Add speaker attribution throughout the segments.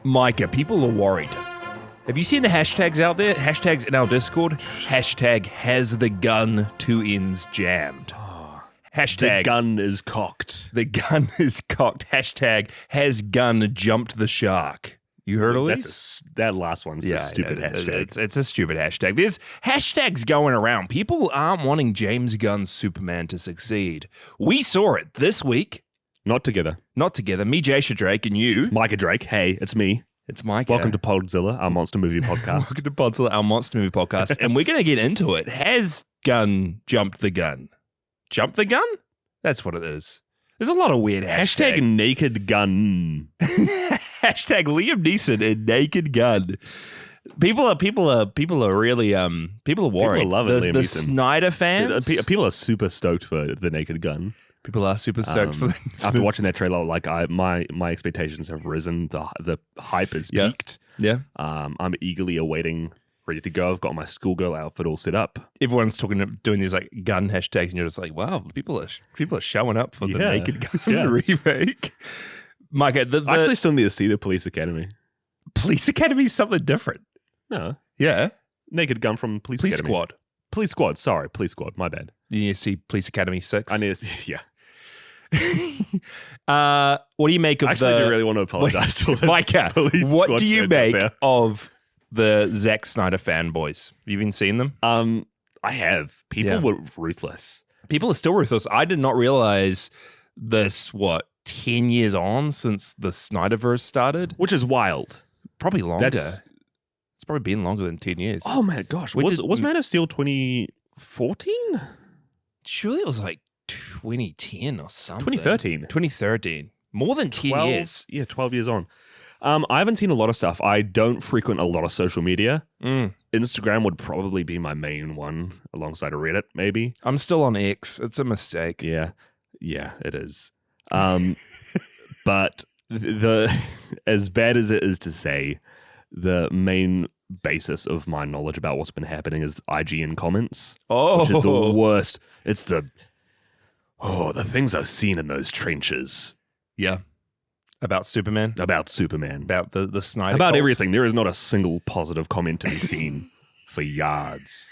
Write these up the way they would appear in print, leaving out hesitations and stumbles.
Speaker 1: Mykah, people are worried. Have you seen the hashtags out there? Hashtags in our Discord? Hashtag has the gun two ends jammed. Hashtag
Speaker 2: the gun is cocked.
Speaker 1: The gun is cocked. Hashtag has gun jumped the shark. You heard of this?
Speaker 2: That last one's a stupid hashtag.
Speaker 1: It's a stupid hashtag. There's hashtags going around. People aren't wanting James Gunn's Superman to succeed. We saw it this week.
Speaker 2: Not together.
Speaker 1: Me, Jasher Drake, and you.
Speaker 2: Mykah Drake. Hey, it's me.
Speaker 1: It's Mykah.
Speaker 2: Welcome to Podzilla, our monster movie podcast.
Speaker 1: Welcome to Podzilla, our monster movie podcast. And we're going to get into it. Has Gunn jumped the gun? Jump the gun? That's what it is. There's a lot of weird hashtags.
Speaker 2: Hashtag naked gun.
Speaker 1: Hashtag Liam Neeson and naked gun. People are really worried.
Speaker 2: People are loving Liam
Speaker 1: the
Speaker 2: Neeson.
Speaker 1: Snyder fans.
Speaker 2: People are super stoked for the naked gun.
Speaker 1: People are super stoked for
Speaker 2: after watching that trailer. Like my expectations have risen. The hype has peaked.
Speaker 1: Yeah.
Speaker 2: I'm eagerly awaiting, ready to go. I've got my schoolgirl outfit all set up.
Speaker 1: Everyone's doing these like gun hashtags, and you're just like, wow, people are showing up for the naked gun remake. Mykah,
Speaker 2: I actually still need to see the Police Academy.
Speaker 1: Police Academy is something different.
Speaker 2: No.
Speaker 1: Yeah.
Speaker 2: Naked Gun from Police Academy.
Speaker 1: Squad.
Speaker 2: Police Squad. Sorry, Police Squad. My bad.
Speaker 1: You need to see Police Academy 6?
Speaker 2: I need to see, yeah.
Speaker 1: What do you make of
Speaker 2: Actually, I do really want to apologize to
Speaker 1: Mykah, what do you make of the Zack Snyder fanboys? Have you been seeing them?
Speaker 2: I have. People were ruthless.
Speaker 1: People are still ruthless. I did not realize this, 10 years on since the Snyderverse started?
Speaker 2: Which is wild.
Speaker 1: Probably longer. It's probably been longer than 10 years.
Speaker 2: Oh my gosh. Was Man of Steel 2014?
Speaker 1: Surely it was like 2010 or something.
Speaker 2: 2013.
Speaker 1: More than 10 years.
Speaker 2: Yeah, 12 years on. I haven't seen a lot of stuff. I don't frequent a lot of social media. Instagram would probably be my main one, alongside of Reddit, maybe.
Speaker 1: I'm still on X. It's a mistake.
Speaker 2: Yeah, it is. But as bad as it is to say, the main basis of my knowledge about what's been happening is IGN comments. Which is the worst. It's the things I've seen in those trenches.
Speaker 1: Yeah. About Superman?
Speaker 2: About Superman.
Speaker 1: About the Snyder
Speaker 2: About
Speaker 1: cult?
Speaker 2: everything. There is not a single positive comment to be seen for yards.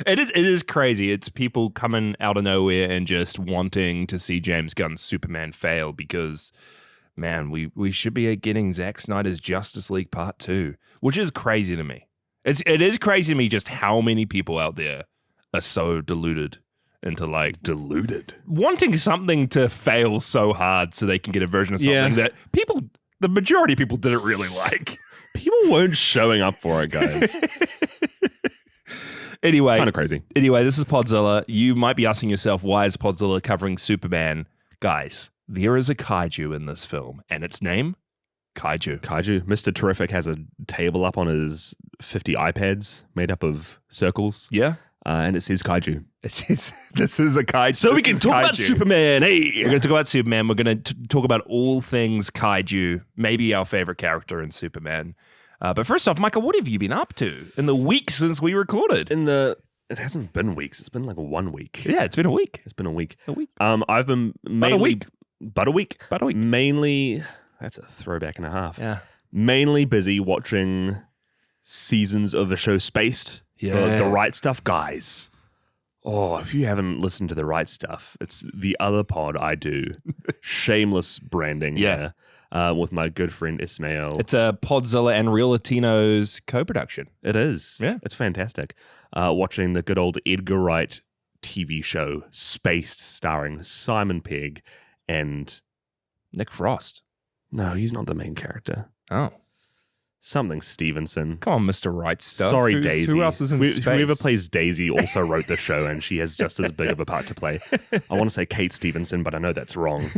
Speaker 1: It is crazy. It's people coming out of nowhere and just wanting to see James Gunn's Superman fail because, man, we should be getting Zack Snyder's Justice League Part 2, which is crazy to me. It is crazy to me just how many people out there are so deluded into wanting something to fail so hard so they can get a version of something that the majority of people didn't really like.
Speaker 2: People weren't showing up for it, guys.
Speaker 1: Anyway,
Speaker 2: kind of crazy.
Speaker 1: Anyway, this is Podzilla. You might be asking yourself, why is Podzilla covering Superman? Guys, there is a kaiju in this film, and its name, Kaiju.
Speaker 2: Mr. Terrific has a table up on his 50 iPads made up of circles.
Speaker 1: Yeah.
Speaker 2: And it says kaiju.
Speaker 1: It says, this is a kaiju.
Speaker 2: So we can talk about Superman. Hey,
Speaker 1: we're going to talk about Superman. We're going to talk about all things kaiju, maybe our favorite character in Superman. But first off, Mykah, what have you been up to in the week since we recorded?
Speaker 2: It hasn't been weeks. It's been like 1 week.
Speaker 1: Yeah, it's been a week.
Speaker 2: A week. I've been mainly... About a week. Mainly... That's a throwback and a half.
Speaker 1: Yeah.
Speaker 2: Mainly busy watching seasons of the show Spaced.
Speaker 1: Yeah.
Speaker 2: The Right Stuff, guys. Oh, if you haven't listened to The Right Stuff, it's the other pod I do. Shameless branding.
Speaker 1: Yeah.
Speaker 2: With my good friend Ismail.
Speaker 1: It's a Podzilla and Real Latinos co-production.
Speaker 2: It is.
Speaker 1: Yeah.
Speaker 2: It's fantastic. Watching the good old Edgar Wright TV show Spaced, starring Simon Pegg and...
Speaker 1: Nick Frost.
Speaker 2: No, he's not the main character.
Speaker 1: Oh.
Speaker 2: Something Stevenson.
Speaker 1: Come on, Mr. Right Stuff.
Speaker 2: Sorry, Daisy.
Speaker 1: Who else is in space?
Speaker 2: Whoever plays Daisy also wrote the show, and she has just as big of a part to play. I want to say Kate Stevenson, but I know that's wrong.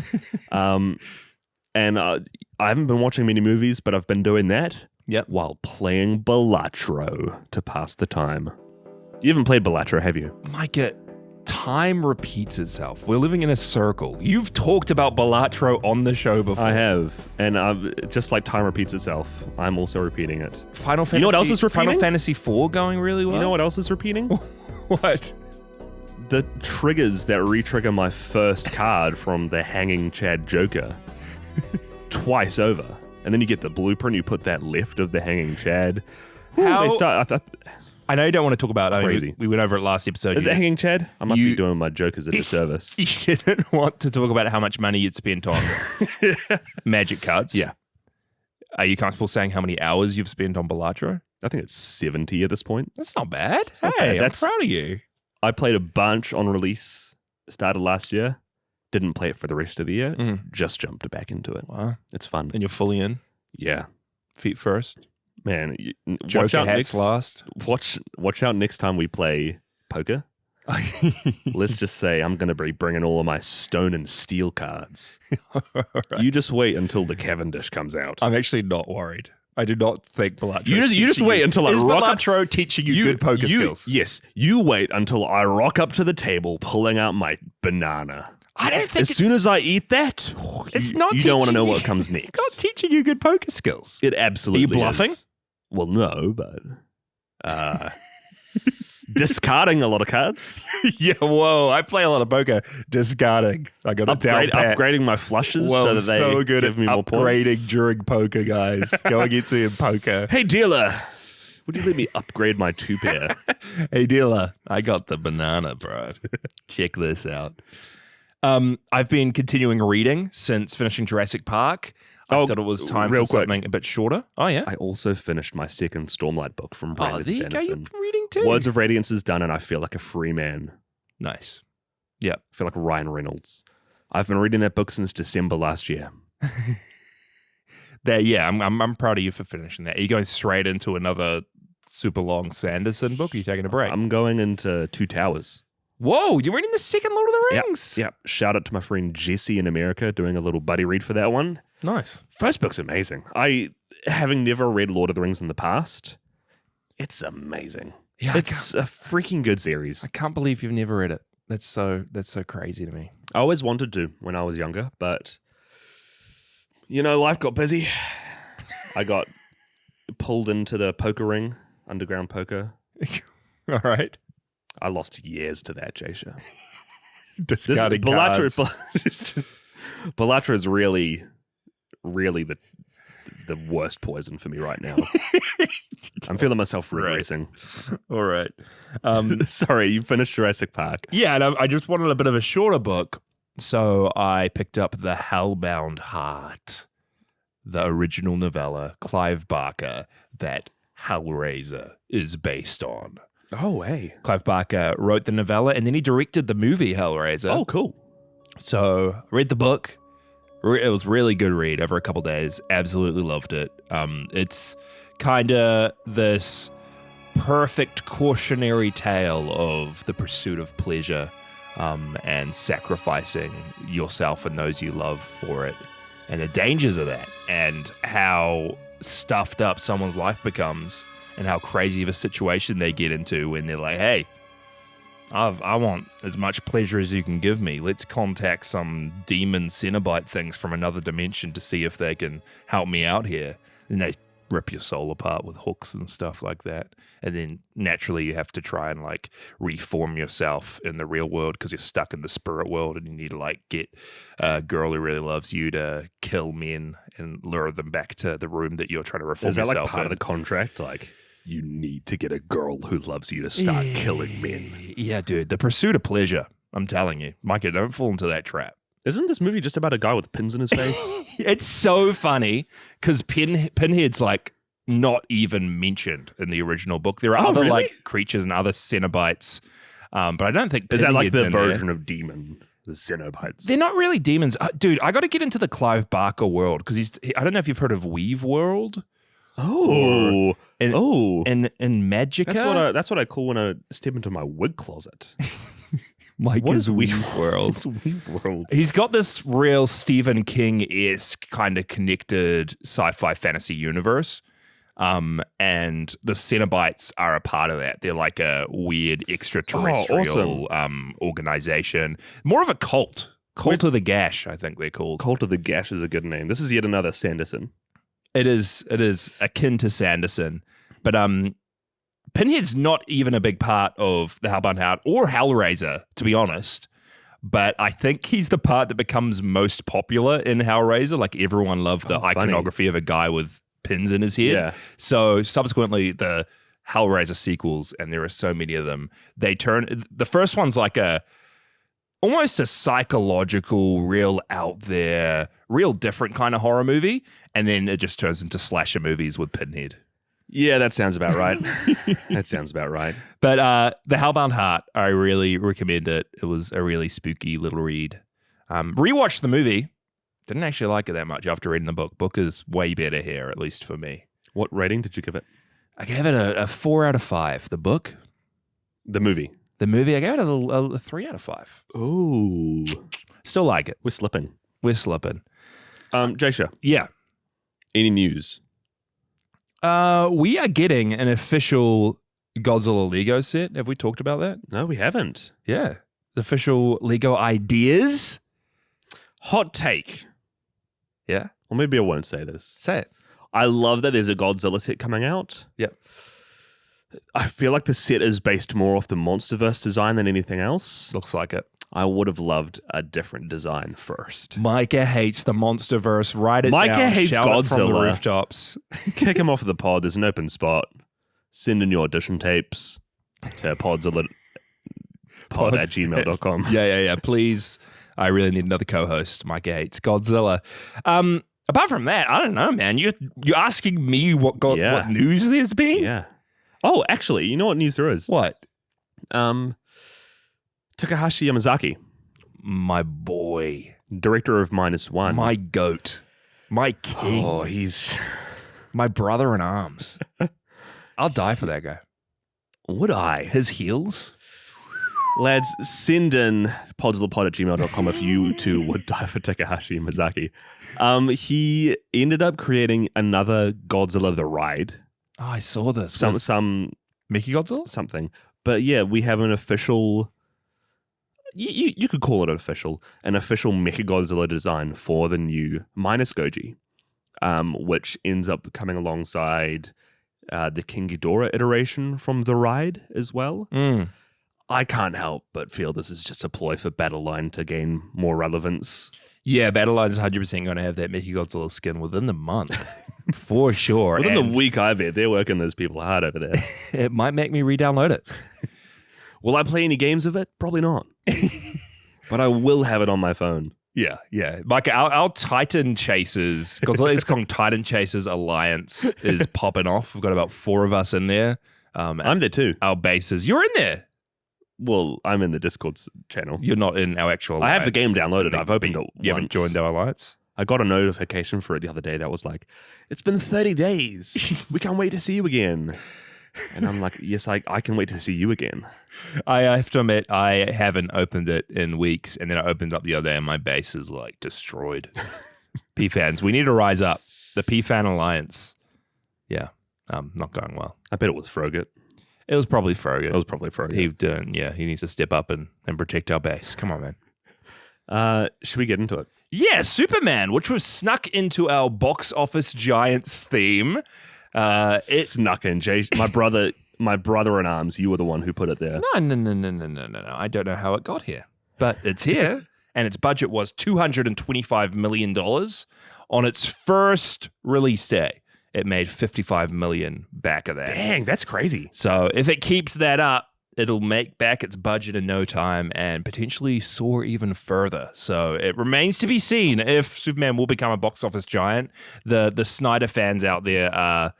Speaker 2: And I haven't been watching many movies, but I've been doing that while playing Balatro to pass the time. You haven't played Balatro, have you?
Speaker 1: Mykah, time repeats itself. We're living in a circle. You've talked about Balatro on the show before.
Speaker 2: I have. And just like time repeats itself, I'm also repeating it.
Speaker 1: Final Fantasy,
Speaker 2: you know what else is repeating?
Speaker 1: Final Fantasy IV going really well.
Speaker 2: You know what else is repeating?
Speaker 1: What?
Speaker 2: The triggers that re-trigger my first card from the Hanging Chad Joker twice over. And then you get the blueprint, you put that left of the hanging Chad.
Speaker 1: How-
Speaker 2: They start,
Speaker 1: I know you don't want to talk about it.
Speaker 2: Crazy.
Speaker 1: We went over it last episode.
Speaker 2: Is it hanging Chad? I might be doing my joke as a disservice.
Speaker 1: You didn't want to talk about how much money you'd spent on magic cards.
Speaker 2: Yeah.
Speaker 1: Are you comfortable saying how many hours you've spent on Balatro?
Speaker 2: I think it's 70 at this point.
Speaker 1: That's not bad.
Speaker 2: not bad.
Speaker 1: I'm proud of you.
Speaker 2: I played a bunch on release, started last year, didn't play it for the rest of the year, just jumped back into it.
Speaker 1: Wow.
Speaker 2: It's fun.
Speaker 1: And you're fully in?
Speaker 2: Yeah.
Speaker 1: Feet first?
Speaker 2: Man,
Speaker 1: Joker
Speaker 2: watch out
Speaker 1: hats last?
Speaker 2: Watch out next time we play poker. Let's just say I'm going to be bringing all of my stone and steel cards.
Speaker 1: Right.
Speaker 2: You just wait until the Cavendish comes out.
Speaker 1: I'm actually not worried. I do not think Balatro.
Speaker 2: You just wait until I rock up.
Speaker 1: Is Balatro teaching you good poker skills?
Speaker 2: Yes. You wait until I rock up to the table pulling out my banana.
Speaker 1: I don't think
Speaker 2: as soon as I eat that, you don't want to know what comes next.
Speaker 1: It's not teaching you good poker skills.
Speaker 2: It absolutely
Speaker 1: Are you bluffing?
Speaker 2: is. Well, no, but discarding a lot of cards.
Speaker 1: Yeah, whoa. I play a lot of poker. Discarding. I got a down pat.
Speaker 2: Upgrading my flushes
Speaker 1: Whoa,
Speaker 2: so that they
Speaker 1: so good
Speaker 2: give me more
Speaker 1: upgrading
Speaker 2: points.
Speaker 1: during poker, guys. Go against me in poker.
Speaker 2: Hey, dealer. Would you let me upgrade my 2-pair?
Speaker 1: Hey, dealer. I got the banana, bro. Check this out. I've been continuing reading since finishing Jurassic Park. I thought it was time for something a bit shorter. Oh, yeah.
Speaker 2: I also finished my second Stormlight book from Brandon
Speaker 1: there you go. You're
Speaker 2: Sanderson.
Speaker 1: reading too.
Speaker 2: Words of Radiance is done, and I feel like a free man.
Speaker 1: Nice. Yeah.
Speaker 2: I feel like Ryan Reynolds. I've been reading that book since December last year.
Speaker 1: I'm proud of you for finishing that. Are you going straight into another super long Sanderson book? Or are you taking a break?
Speaker 2: I'm going into Two Towers.
Speaker 1: Whoa, you're reading the second Lord of the Rings?
Speaker 2: Yep. Shout out to my friend Jesse in America doing a little buddy read for that one.
Speaker 1: Nice.
Speaker 2: First book's amazing. Having never read Lord of the Rings in the past, it's amazing.
Speaker 1: Yeah,
Speaker 2: it's a freaking good series.
Speaker 1: I can't believe you've never read it. That's so crazy to me.
Speaker 2: I always wanted to when I was younger, but life got busy. I got pulled into the poker ring, underground poker.
Speaker 1: All right.
Speaker 2: I lost years to that, Jasher.
Speaker 1: Discarding cards.
Speaker 2: Balatro is really the worst poison for me right now. I'm feeling myself regressing.
Speaker 1: All right.
Speaker 2: Sorry, you finished Jurassic Park.
Speaker 1: Yeah, and I just wanted a bit of a shorter book, so I picked up The Hellbound Heart, the original novella, Clive Barker, that Hellraiser is based on.
Speaker 2: Oh, hey.
Speaker 1: Clive Barker wrote the novella, and then he directed the movie Hellraiser.
Speaker 2: Oh, cool.
Speaker 1: So I read the book. It was really good read over a couple days. Absolutely loved it. It's kind of this perfect cautionary tale of the pursuit of pleasure and sacrificing yourself and those you love for it, and the dangers of that, and how stuffed up someone's life becomes, and how crazy of a situation they get into when they're like, hey, I want as much pleasure as you can give me. Let's contact some demon Cenobite things from another dimension to see if they can help me out here. And they rip your soul apart with hooks and stuff like that. And then naturally you have to try and reform yourself in the real world because you're stuck in the spirit world, and you need to get a girl who really loves you to kill men and lure them back to the room that you're trying to reform yourself in.
Speaker 2: Is that part of the contract? You need to get a girl who loves you to start killing men.
Speaker 1: Yeah, dude. The pursuit of pleasure. I'm telling you. Mykah, don't fall into that trap.
Speaker 2: Isn't this movie just about a guy with pins in his face?
Speaker 1: It's so funny because Pinhead's not even mentioned in the original book. There are other creatures and other Cenobites, but I don't think Pinhead's
Speaker 2: is that the version
Speaker 1: there.
Speaker 2: of demon? The Cenobites.
Speaker 1: They're not really demons. Dude, I got to get into the Clive Barker world because I don't know if you've heard of Weave World.
Speaker 2: Oh,
Speaker 1: and Magicka.
Speaker 2: That's what I call when I step into my wig closet.
Speaker 1: Mykah's Weave World.
Speaker 2: What's Weave World?
Speaker 1: He's got this real Stephen King-esque kind of connected sci-fi fantasy universe, and the Cenobites are a part of that. They're like a weird extraterrestrial organization, more of a cult. Cult of the Gash, I think they're called.
Speaker 2: Cult of the Gash is a good name. This is yet another Sanderson.
Speaker 1: It is akin to Sanderson, but Pinhead's not even a big part of the Hellbound Heart or Hellraiser, to be honest. But I think he's the part that becomes most popular in Hellraiser. Like everyone loved the iconography of a guy with pins in his head.
Speaker 2: Yeah.
Speaker 1: So subsequently, the Hellraiser sequels, and there are so many of them, they turn. The first one's like almost a psychological, real out there, real different kind of horror movie, and then it just turns into slasher movies with Pinhead.
Speaker 2: Yeah, that sounds about right. That sounds about right.
Speaker 1: But The Hellbound Heart, I really recommend it. It was a really spooky little read. Rewatched the movie. Didn't actually like it that much after reading the book. Book is way better here, at least for me.
Speaker 2: What rating did you give it?
Speaker 1: I gave it a 4 out of 5. The book?
Speaker 2: The movie.
Speaker 1: The movie, I gave it a 3 out of 5.
Speaker 2: Ooh.
Speaker 1: Still like it.
Speaker 2: We're slipping.
Speaker 1: Jasher. Yeah.
Speaker 2: Any news?
Speaker 1: We are getting an official Godzilla Lego set. Have we talked about that?
Speaker 2: No, we haven't.
Speaker 1: Yeah. The official Lego ideas.
Speaker 2: Hot take.
Speaker 1: Yeah.
Speaker 2: Or maybe I won't say this.
Speaker 1: Say it.
Speaker 2: I love that there's a Godzilla set coming out.
Speaker 1: Yep.
Speaker 2: I feel like the set is based more off the MonsterVerse design than anything else.
Speaker 1: Looks like it.
Speaker 2: I would have loved a different design first.
Speaker 1: Mykah hates the MonsterVerse. Write it
Speaker 2: Mykah
Speaker 1: down.
Speaker 2: hates
Speaker 1: Shout
Speaker 2: Godzilla.
Speaker 1: it from the rooftops.
Speaker 2: Kick him off of the pod. There's an open spot. Send in your audition tapes to pod@gmail.com.
Speaker 1: Yeah. Please. I really need another co-host. Mykah hates Godzilla. Apart from that, I don't know, man. You're asking me what news there's been?
Speaker 2: Yeah. Oh, actually, you know what news there is?
Speaker 1: What?
Speaker 2: Takahashi Yamazaki.
Speaker 1: My boy.
Speaker 2: Director of -1.
Speaker 1: My goat. My king.
Speaker 2: Oh, he's...
Speaker 1: my brother in arms. I'll die for that guy.
Speaker 2: Would I?
Speaker 1: His heels?
Speaker 2: Lads, send in podzillapod@gmail.com if you too would die for Takahashi Yamazaki. He ended up creating another Godzilla the Ride.
Speaker 1: Oh, I saw this.
Speaker 2: Some
Speaker 1: Mickey Godzilla?
Speaker 2: Something. But yeah, we have an official... You could call it an official mechaGodzilla design for the new -Goji, which ends up coming alongside the King Ghidorah iteration from the Ride as well. I can't help but feel this is just a ploy for Battleline to gain more relevance.
Speaker 1: Yeah, Battleline's 100% going to have that Mickey Godzilla skin within the month. For sure.
Speaker 2: Within the week, I bet. They're working those people hard over there.
Speaker 1: It might make me re-download it.
Speaker 2: Will I play any games of it? Probably not. But I will have it on my phone.
Speaker 1: Yeah. Mike, our Titan Chasers, Godzilla is called Titan Chasers Alliance, is popping off. We've got about 4 of us in there.
Speaker 2: I'm there too.
Speaker 1: Our bases. You're in there.
Speaker 2: Well, I'm in the Discord channel.
Speaker 1: You're not in our actual alliance.
Speaker 2: I have the game downloaded. I've opened it
Speaker 1: You haven't joined our alliance?
Speaker 2: I got a notification for it the other day that was like, it's been 30 days. We can't wait to see you again. And I'm like, yes, I can wait to see you again.
Speaker 1: I have to admit, I haven't opened it in weeks, and then I opened up the other day, and my base is like destroyed. P-fans, we need to rise up. The P-fan alliance. Yeah, not going well.
Speaker 2: I bet it was Frogurt.
Speaker 1: It was probably Frogurt. He needs to step up and protect our base. Come on, man.
Speaker 2: Should we get into it?
Speaker 1: Yeah, Superman, which was snuck into our box office giants theme.
Speaker 2: It snuck in, Jay. My brother in arms. You were the one who put it there.
Speaker 1: No. I don't know how it got here, but it's here, and its budget was $225 million on its first release day. It made $55 million back of that.
Speaker 2: Dang, that's crazy.
Speaker 1: So if it keeps that up, it'll make back its budget in no time and potentially soar even further. So it remains to be seen if Superman will become a box office giant. The Snyder fans out there are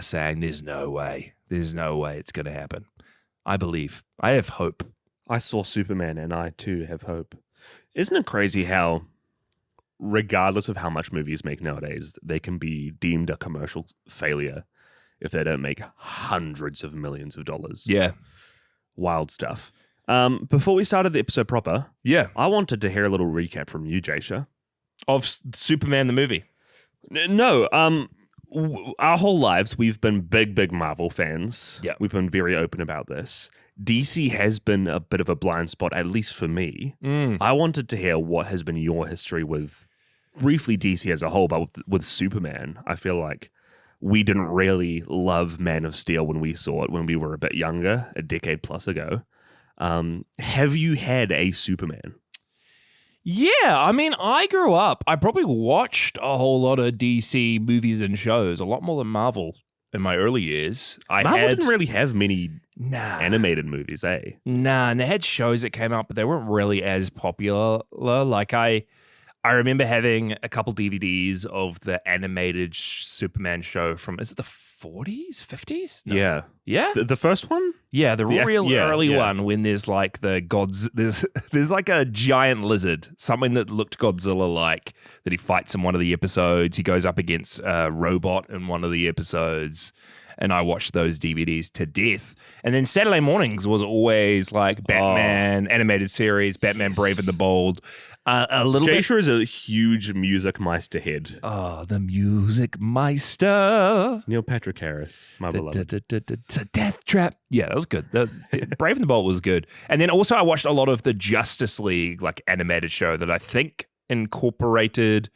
Speaker 1: saying there's no way it's going to happen. I believe. I have hope.
Speaker 2: I saw Superman and I too have hope. Isn't it crazy how, regardless of how much movies make nowadays, they can be deemed a commercial failure if they don't make hundreds of millions of dollars?
Speaker 1: Yeah.
Speaker 2: Wild stuff. Before we started the episode proper, I wanted to hear a little recap from you, Jasher.
Speaker 1: Of Superman the movie?
Speaker 2: No. Our whole lives, we've been big Marvel fans.
Speaker 1: Yeah.
Speaker 2: We've been very open about this. DC has been a bit of a blind spot, at least for me. I wanted to hear what has been your history with, briefly DC as a whole, but with Superman. I feel like we didn't really love Man of Steel when we saw it when we were a bit younger, a decade plus ago. Have you had a Superman?
Speaker 1: Yeah, I mean, I grew up, I probably watched a whole lot of DC movies and shows, a lot more than Marvel in my early years.
Speaker 2: Marvel didn't really have many
Speaker 1: Nah.
Speaker 2: animated movies, eh?
Speaker 1: Nah, and they had shows that came out, but they weren't really as popular. Like I remember having a couple DVDs of the animated Superman show from, is it the 40s, 50s? No.
Speaker 2: Yeah.
Speaker 1: Yeah?
Speaker 2: The first one?
Speaker 1: Yeah, the real early
Speaker 2: yeah.
Speaker 1: one when there's like the gods, there's like a giant lizard, something that looked Godzilla-like, that he fights in one of the episodes. He goes up against a robot in one of the episodes. And I watched those DVDs to death. And then Saturday mornings was always like Batman animated series, Batman Brave and the Bold. A little bit.
Speaker 2: Jasher is a huge music meister head.
Speaker 1: Oh, the music meister.
Speaker 2: Neil Patrick Harris, my beloved.
Speaker 1: It's a death trap. Yeah, that was good. Brave and the Bold was good. And then also I watched a lot of the Justice League like animated show that I think incorporated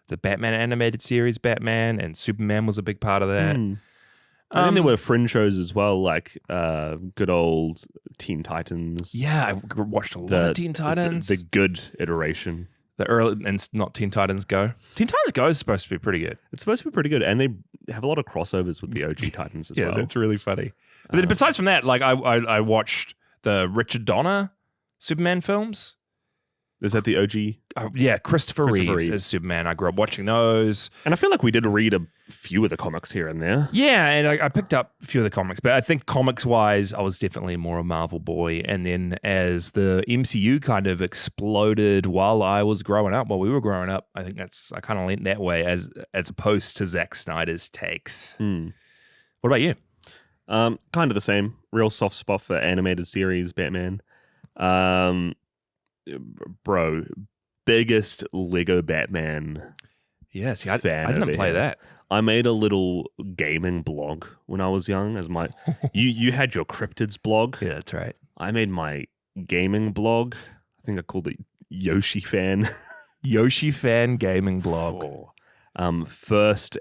Speaker 1: the Batman animated series, Batman, and Superman was a big part of that.
Speaker 2: And then there were fringe shows as well, like good old Teen Titans.
Speaker 1: Yeah, I watched a lot of Teen Titans.
Speaker 2: The good iteration.
Speaker 1: The early, and not Teen Titans Go. Teen Titans Go is supposed to be pretty good.
Speaker 2: It's supposed to be pretty good, and they have a lot of crossovers with the OG Titans as well.
Speaker 1: Yeah, that's really funny. But then besides from that, like I watched the Richard Donner Superman films.
Speaker 2: Is that the OG?
Speaker 1: Yeah, Christopher Reeves as Superman. I grew up watching those.
Speaker 2: And I feel like we did read a few of the comics here and there.
Speaker 1: Yeah, and I picked up a few of the comics. But I think comics-wise, I was definitely more a Marvel boy. And then as the MCU kind of exploded while I was growing up, while we were growing up, I think I kind of leaned that way as opposed to Zack Snyder's takes. What about you?
Speaker 2: Kind of the same. Real soft spot for animated series, Batman. Bro, biggest Lego Batman.
Speaker 1: Yeah, see, I didn't play that.
Speaker 2: I made a little gaming blog when I was young. As my, you had your cryptids blog.
Speaker 1: Yeah, that's right.
Speaker 2: I made my gaming blog. I think I called it Yoshi Fan.
Speaker 1: Yoshi Fan gaming blog.
Speaker 2: First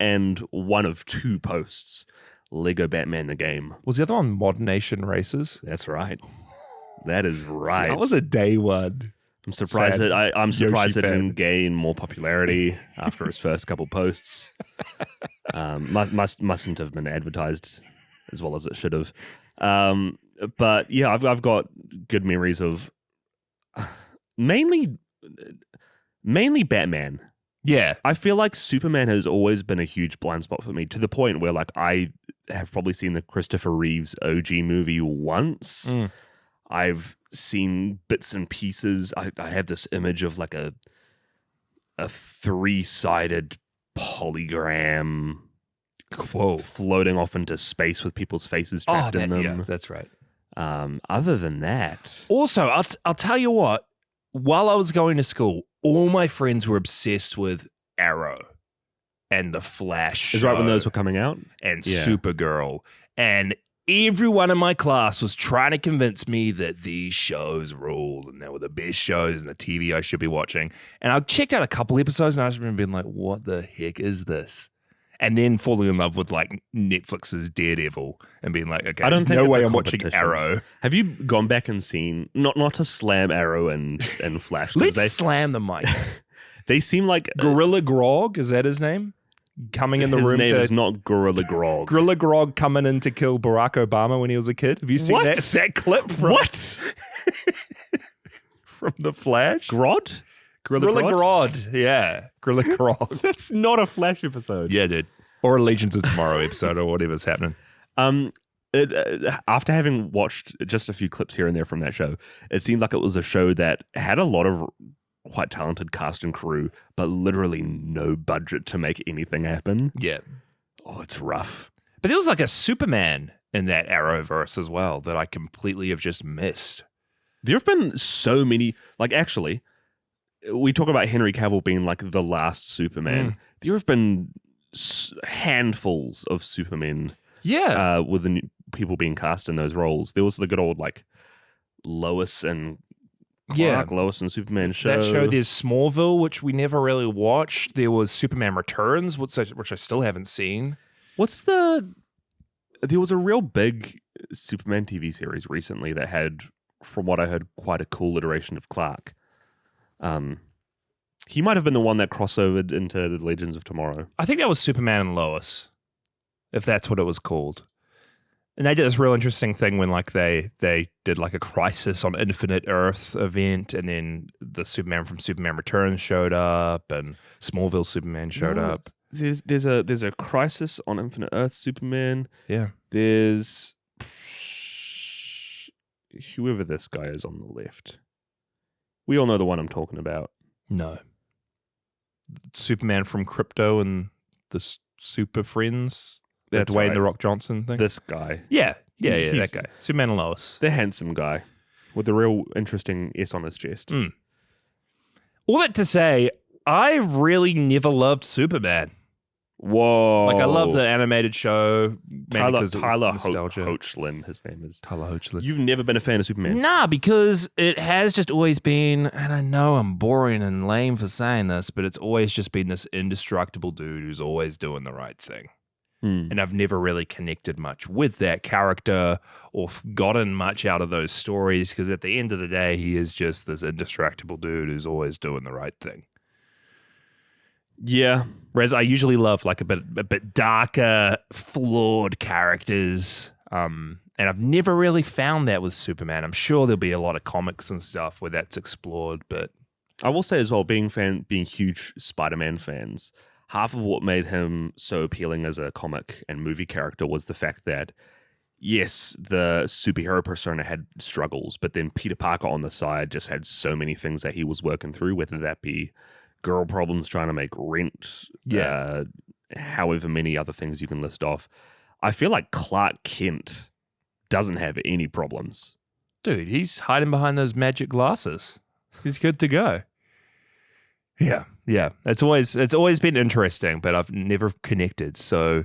Speaker 2: and one of two posts. Lego Batman the game.
Speaker 1: Was the other one Mod Nation Races?
Speaker 2: That's right. That is right.
Speaker 1: See, that was a day one.
Speaker 2: I'm surprised it didn't gain more popularity after his first couple posts. Mustn't have been advertised as well as it should have. But yeah, I've got good memories of mainly Batman.
Speaker 1: Yeah,
Speaker 2: I feel like Superman has always been a huge blind spot for me, to the point where like I have probably seen the Christopher Reeves OG movie once. I've seen bits and pieces. I have this image of like a 3-sided polygram floating off into space with people's faces trapped in them.
Speaker 1: Yeah, that's right.
Speaker 2: Other than that,
Speaker 1: also I'll tell you what. While I was going to school, all my friends were obsessed with Arrow and The Flash.
Speaker 2: Is right when those were coming out,
Speaker 1: and Supergirl, and everyone in my class was trying to convince me that these shows ruled and they were the best shows and the TV I should be watching. And I checked out a couple episodes and I just remember being like, what the heck is this? And then falling in love with like Netflix's Daredevil and being like, okay, there's no way I'm watching Arrow.
Speaker 2: Have you gone back and seen, not to slam Arrow and Flash?
Speaker 1: Let's slam the mic.
Speaker 2: They seem like...
Speaker 1: Gorilla Grog, is that his name? Coming in the room.
Speaker 2: His name is not Gorilla Grog.
Speaker 1: Gorilla Grog coming in to kill Barack Obama when he was a kid. Have you seen that clip from from The Flash?
Speaker 2: Grodd?
Speaker 1: Gorilla Grodd. Yeah. Gorilla Grog.
Speaker 2: That's not a Flash episode.
Speaker 1: Yeah, dude. Or a Legends of Tomorrow episode or whatever's happening.
Speaker 2: After having watched just a few clips here and there from that show, it seemed like it was a show that had a lot of quite talented cast and crew, but literally no budget to make anything happen.
Speaker 1: Yeah.
Speaker 2: Oh, it's rough.
Speaker 1: But there was like a Superman in that Arrowverse as well that I completely have just missed.
Speaker 2: There have been so many, like actually, we talk about Henry Cavill being like the last Superman. There have been handfuls of Supermen.
Speaker 1: Yeah.
Speaker 2: With the people being cast in those roles. There was the good old like Lois and Clark, Lois and Superman show.
Speaker 1: That show, there's Smallville, which we never really watched. There was Superman Returns, which I still haven't seen.
Speaker 2: There was a real big Superman TV series recently that had from what I heard, quite a cool iteration of Clark. He might have been the one that crossovered into the Legends of Tomorrow.
Speaker 1: I think that was Superman and Lois, if that's what it was called. And they did this real interesting thing when like they did like a Crisis on Infinite Earth event, and then the Superman from Superman Returns showed up, and Smallville Superman showed up.
Speaker 2: There's a Crisis on Infinite Earth Superman.
Speaker 1: Yeah.
Speaker 2: There's whoever this guy is on the left. We all know the one I'm talking about.
Speaker 1: No. Superman from Crypto and the Super Friends.
Speaker 2: That's
Speaker 1: Dwayne
Speaker 2: right.
Speaker 1: The Rock Johnson thing.
Speaker 2: This guy.
Speaker 1: Yeah, that guy. Superman and Lois.
Speaker 2: The handsome guy with the real interesting S on his chest.
Speaker 1: All that to say, I really never loved Superman.
Speaker 2: Whoa.
Speaker 1: Like, I love the animated show.
Speaker 2: Tyler
Speaker 1: nostalgia.
Speaker 2: Hoechlin, his name is.
Speaker 1: Tyler Hoechlin.
Speaker 2: You've never been a fan of Superman?
Speaker 1: Nah, because it has just always been, and I know I'm boring and lame for saying this, but it's always just been this indestructible dude who's always doing the right thing. And I've never really connected much with that character or gotten much out of those stories, because at the end of the day, he is just this indestructible dude who's always doing the right thing.
Speaker 2: Yeah.
Speaker 1: Whereas I usually love like a bit darker, flawed characters. And I've never really found that with Superman. I'm sure there'll be a lot of comics and stuff where that's explored, but
Speaker 2: I will say as well, being huge Spider-Man fans, half of what made him so appealing as a comic and movie character was the fact that, yes, the superhero persona had struggles, but then Peter Parker on the side just had so many things that he was working through, whether that be girl problems trying to make rent, however many other things you can list off. I feel like Clark Kent doesn't have any problems.
Speaker 1: Dude, he's hiding behind those magic glasses. He's good to go. Yeah. It's always been interesting, but I've never connected. So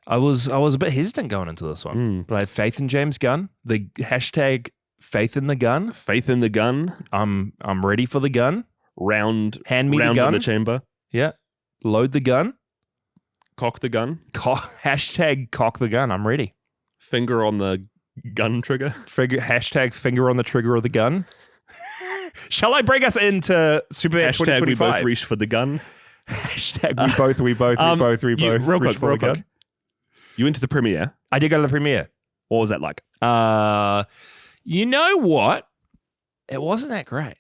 Speaker 1: I was a bit hesitant going into this one. But I had faith in James Gunn. The hashtag faith in the gun.
Speaker 2: Faith in the gun.
Speaker 1: I'm ready for the gun. Hand me the gun.
Speaker 2: In the chamber.
Speaker 1: Yeah. Load the gun.
Speaker 2: Cock the gun.
Speaker 1: Hashtag cock the gun. I'm ready.
Speaker 2: Finger on the gun trigger.
Speaker 1: Hashtag finger on the trigger of the gun. Shall I bring us into Superman 2025?
Speaker 2: We both reach for the gun.
Speaker 1: Hashtag we both
Speaker 2: real
Speaker 1: reach for the gun.
Speaker 2: You went to the premiere.
Speaker 1: I did go to the premiere.
Speaker 2: What was that like?
Speaker 1: You know what? It wasn't that great.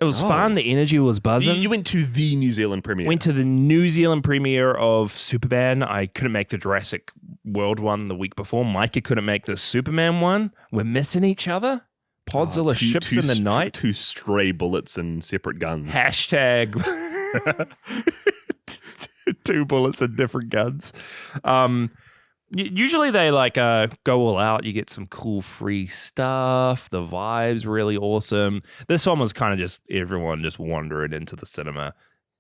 Speaker 1: It was fun. The energy was buzzing.
Speaker 2: You went to the New Zealand premiere.
Speaker 1: Went to the New Zealand premiere of Superman. I couldn't make the Jurassic World one the week before. Mykah couldn't make the Superman one. We're missing each other. Podzilla ships in the night.
Speaker 2: Two stray bullets and separate guns.
Speaker 1: Hashtag 2 bullets and different guns. Usually they like go all out. You get some cool free stuff. The vibe's really awesome. This one was kind of just everyone just wandering into the cinema.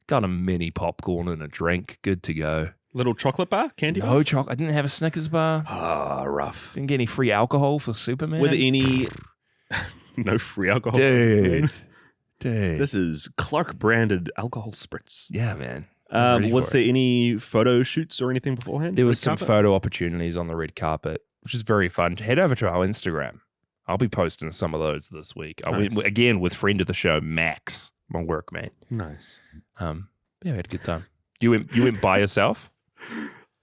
Speaker 1: Got a mini popcorn and a drink. Good to go.
Speaker 2: Little chocolate bar? Candy bar?
Speaker 1: No chocolate. I didn't have a Snickers bar.
Speaker 2: Rough.
Speaker 1: Didn't get any free alcohol for Superman.
Speaker 2: With any... No free alcohol.
Speaker 1: Dude.
Speaker 2: This is Clark branded alcohol spritz.
Speaker 1: Yeah, man.
Speaker 2: Was there any photo shoots or anything beforehand?
Speaker 1: There was some photo opportunities on the red carpet, which is very fun. Head over to our Instagram. I'll be posting some of those this week. Nice. I went again with friend of the show, Max, my workmate.
Speaker 2: Nice.
Speaker 1: Yeah, we had a good time. You went by yourself?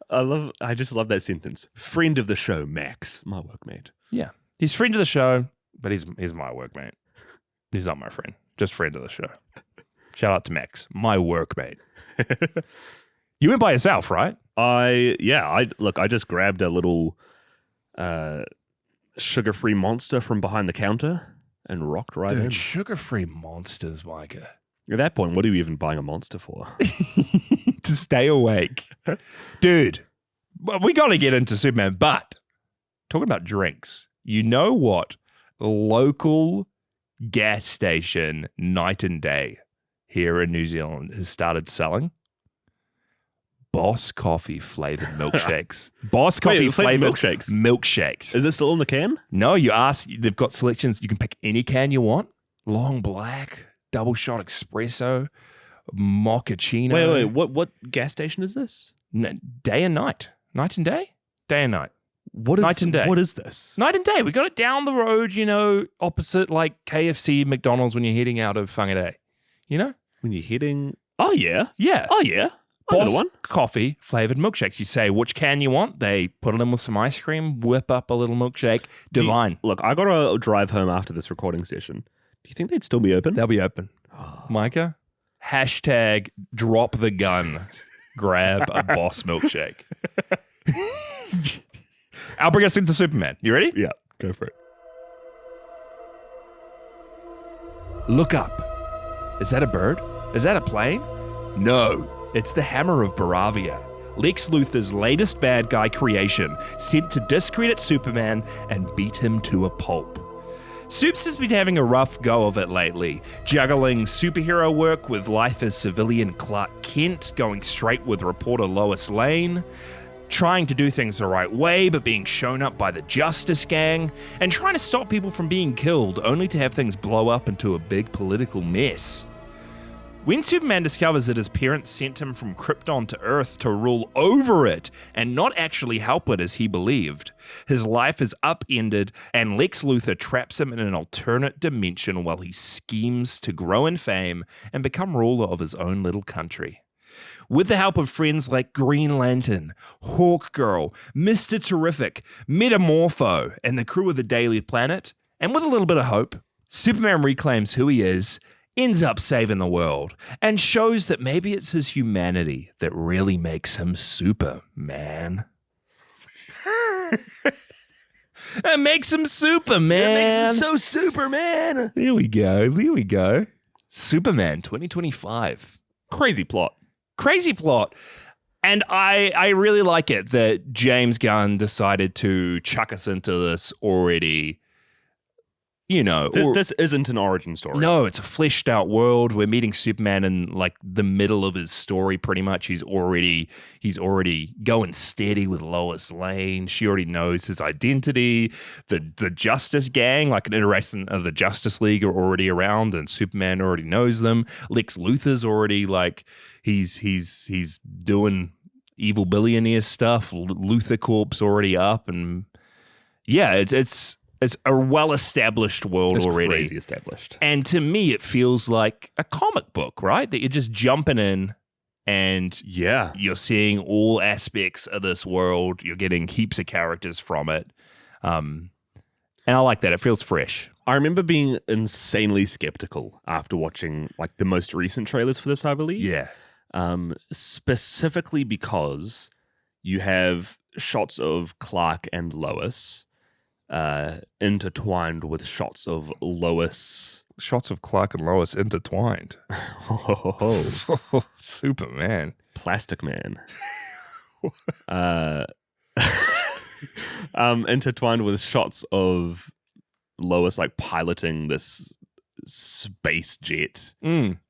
Speaker 2: I just love that sentence. Friend of the show, Max, my workmate.
Speaker 1: Yeah, he's friend of the show, but he's my workmate. He's not my friend, just friend of the show. Shout out to Max, my workmate. You went by yourself, right?
Speaker 2: I just grabbed a little sugar-free monster from behind the counter and rocked right in.
Speaker 1: Sugar-free monsters, Mykah.
Speaker 2: At that point, what are you even buying a monster for?
Speaker 1: To stay awake. Dude, we got to get into Superman, but talking about drinks, you know what local gas station Night and Day here in New Zealand has started selling? Boss Coffee flavored milkshakes. Boss Coffee flavored milkshakes.
Speaker 2: Is it still in the can?
Speaker 1: No, they've got selections. You can pick any can you want. Long black, double shot espresso, mochaccino.
Speaker 2: Wait. What gas station is this?
Speaker 1: Day and night. Night and day? Day and night. Night and day.
Speaker 2: What is this?
Speaker 1: Night and day. We got it down the road, opposite like KFC, McDonald's when you're heading out of Whangarei.
Speaker 2: When you're heading... Oh, yeah.
Speaker 1: Yeah.
Speaker 2: Oh, yeah.
Speaker 1: Boss coffee flavored milkshakes. You say which can you want. They put it in with some ice cream, whip up a little milkshake. Divine.
Speaker 2: Look, I got to drive home after this recording session. Do you think they'd still be open?
Speaker 1: They'll be open. Mykah, hashtag drop the gun. Grab a boss milkshake. I'll bring us into Superman. You ready?
Speaker 2: Yeah, go for it.
Speaker 1: Look up. Is that a bird? Is that a plane? No. It's the Hammer of Baravia, Lex Luthor's latest bad guy creation, sent to discredit Superman and beat him to a pulp. Supes has been having a rough go of it lately, juggling superhero work with life as civilian Clark Kent, going straight with reporter Lois Lane, trying to do things the right way but being shown up by the Justice Gang, and trying to stop people from being killed only to have things blow up into a big political mess. When Superman discovers that his parents sent him from Krypton to Earth to rule over it and not actually help it as he believed, his life is upended and Lex Luthor traps him in an alternate dimension while he schemes to grow in fame and become ruler of his own little country. With the help of friends like Green Lantern, Hawkgirl, Mr. Terrific, Metamorpho, and the crew of the Daily Planet, and with a little bit of hope, Superman reclaims who he is, ends up saving the world, and shows that maybe it's his humanity that really makes him Superman. It makes him Superman.
Speaker 2: It makes him so Superman.
Speaker 1: Here we go. Superman 2025.
Speaker 2: Crazy plot.
Speaker 1: And I really like it that James Gunn decided to chuck us into this already.
Speaker 2: This isn't an origin story.
Speaker 1: No, it's a fleshed out world. We're meeting Superman in like the middle of his story pretty much. He's already going steady with Lois Lane. She already knows his identity. The Justice Gang, like an iteration of the Justice League, are already around and Superman already knows them. Lex Luthor's already like he's doing evil billionaire stuff. Luthor Corp's already up, and yeah, it's a well-established world already.
Speaker 2: It's crazy established.
Speaker 1: And to me, it feels like a comic book, right? That you're just jumping in and you're seeing all aspects of this world. You're getting heaps of characters from it. And I like that. It feels fresh.
Speaker 2: I remember being insanely skeptical after watching like the most recent trailers for this, I believe.
Speaker 1: Yeah.
Speaker 2: Specifically because you have shots of Clark and Lois intertwined with shots of Lois.
Speaker 1: Shots of Clark and Lois intertwined. Superman.
Speaker 2: Plastic Man. Intertwined with shots of Lois like piloting this space jet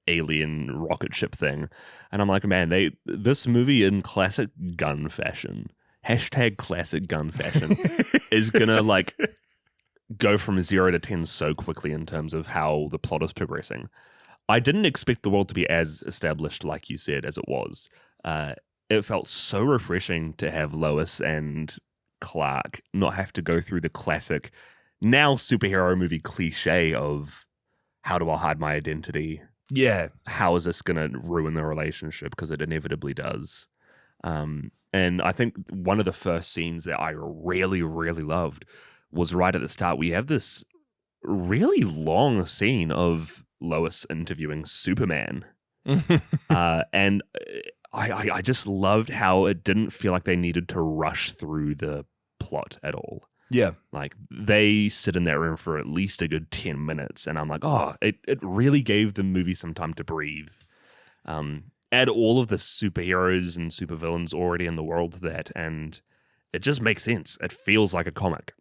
Speaker 2: alien rocket ship thing. And I'm like, man, this movie in classic Gunn fashion, #classic Gunn fashion, is gonna like go from 0 to 10 so quickly in terms of how the plot is progressing. I didn't expect the world to be as established, like you said, as it was. It felt so refreshing to have Lois and Clark not have to go through the classic, now superhero movie cliche of how do I hide my identity?
Speaker 1: Yeah.
Speaker 2: How is this going to ruin the relationship? Because it inevitably does. And I think one of the first scenes that I really, really loved was right at the start. We have this really long scene of Lois interviewing Superman. And I just loved how it didn't feel like they needed to rush through the plot at all.
Speaker 1: Yeah.
Speaker 2: Like they sit in that room for at least a good 10 minutes. And I'm like, oh, it really gave the movie some time to breathe. Add all of the superheroes and supervillains already in the world to that, and it just makes sense. It feels like a comic.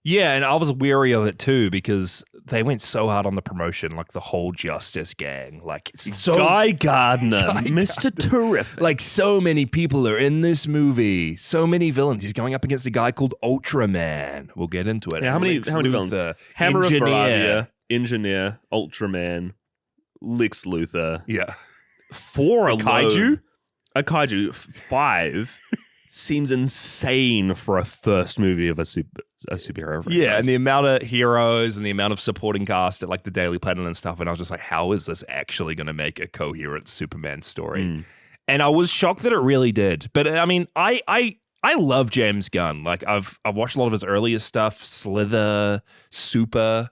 Speaker 1: Yeah, and I was wary of it too because they went so hard on the promotion, like the whole Justice Gang. Like so
Speaker 2: Guy Gardner, Mr. Terrific.
Speaker 1: Like so many people are in this movie. So many villains. He's going up against a guy called Ultraman. We'll get into it.
Speaker 2: Yeah, how many villains? Hammer of Baravia, Engineer, Ultraman, Lex Luthor.
Speaker 1: Yeah.
Speaker 2: 4
Speaker 1: a
Speaker 2: alone.
Speaker 1: kaiju?
Speaker 2: A kaiju. 5. seems insane for a first movie of a superhero franchise.
Speaker 1: Yeah, and the amount of heroes and the amount of supporting cast at like the Daily Planet and stuff, and I was just like, how is this actually going to make a coherent Superman story? And I was shocked that it really did. But I mean, I love James Gunn. Like I've watched a lot of his earlier stuff, Slither, Super,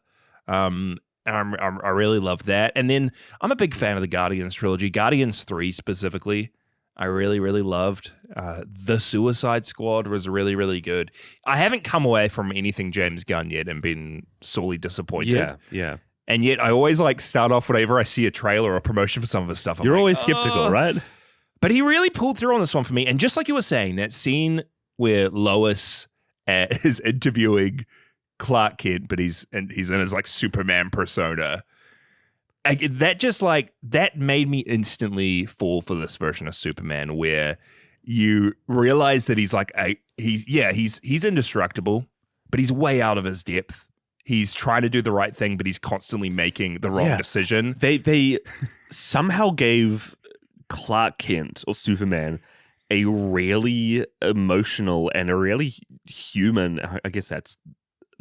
Speaker 1: and I really love that. And then I'm a big fan of the Guardians trilogy, Guardians 3 specifically. I really, really loved. The Suicide Squad was really, really good. I haven't come away from anything James Gunn yet and been sorely disappointed.
Speaker 2: Yeah.
Speaker 1: And yet I always like start off whenever I see a trailer or promotion for some of his stuff.
Speaker 2: You're always skeptical, right?
Speaker 1: But he really pulled through on this one for me. And just like you were saying, that scene where Lois is interviewing Clark Kent, but he's in his like Superman persona. That made me instantly fall for this version of Superman, where you realize that he's like he's indestructible, but he's way out of his depth. He's trying to do the right thing, but he's constantly making the wrong decision.
Speaker 2: They somehow gave Clark Kent or Superman a really emotional and a really human. I guess that's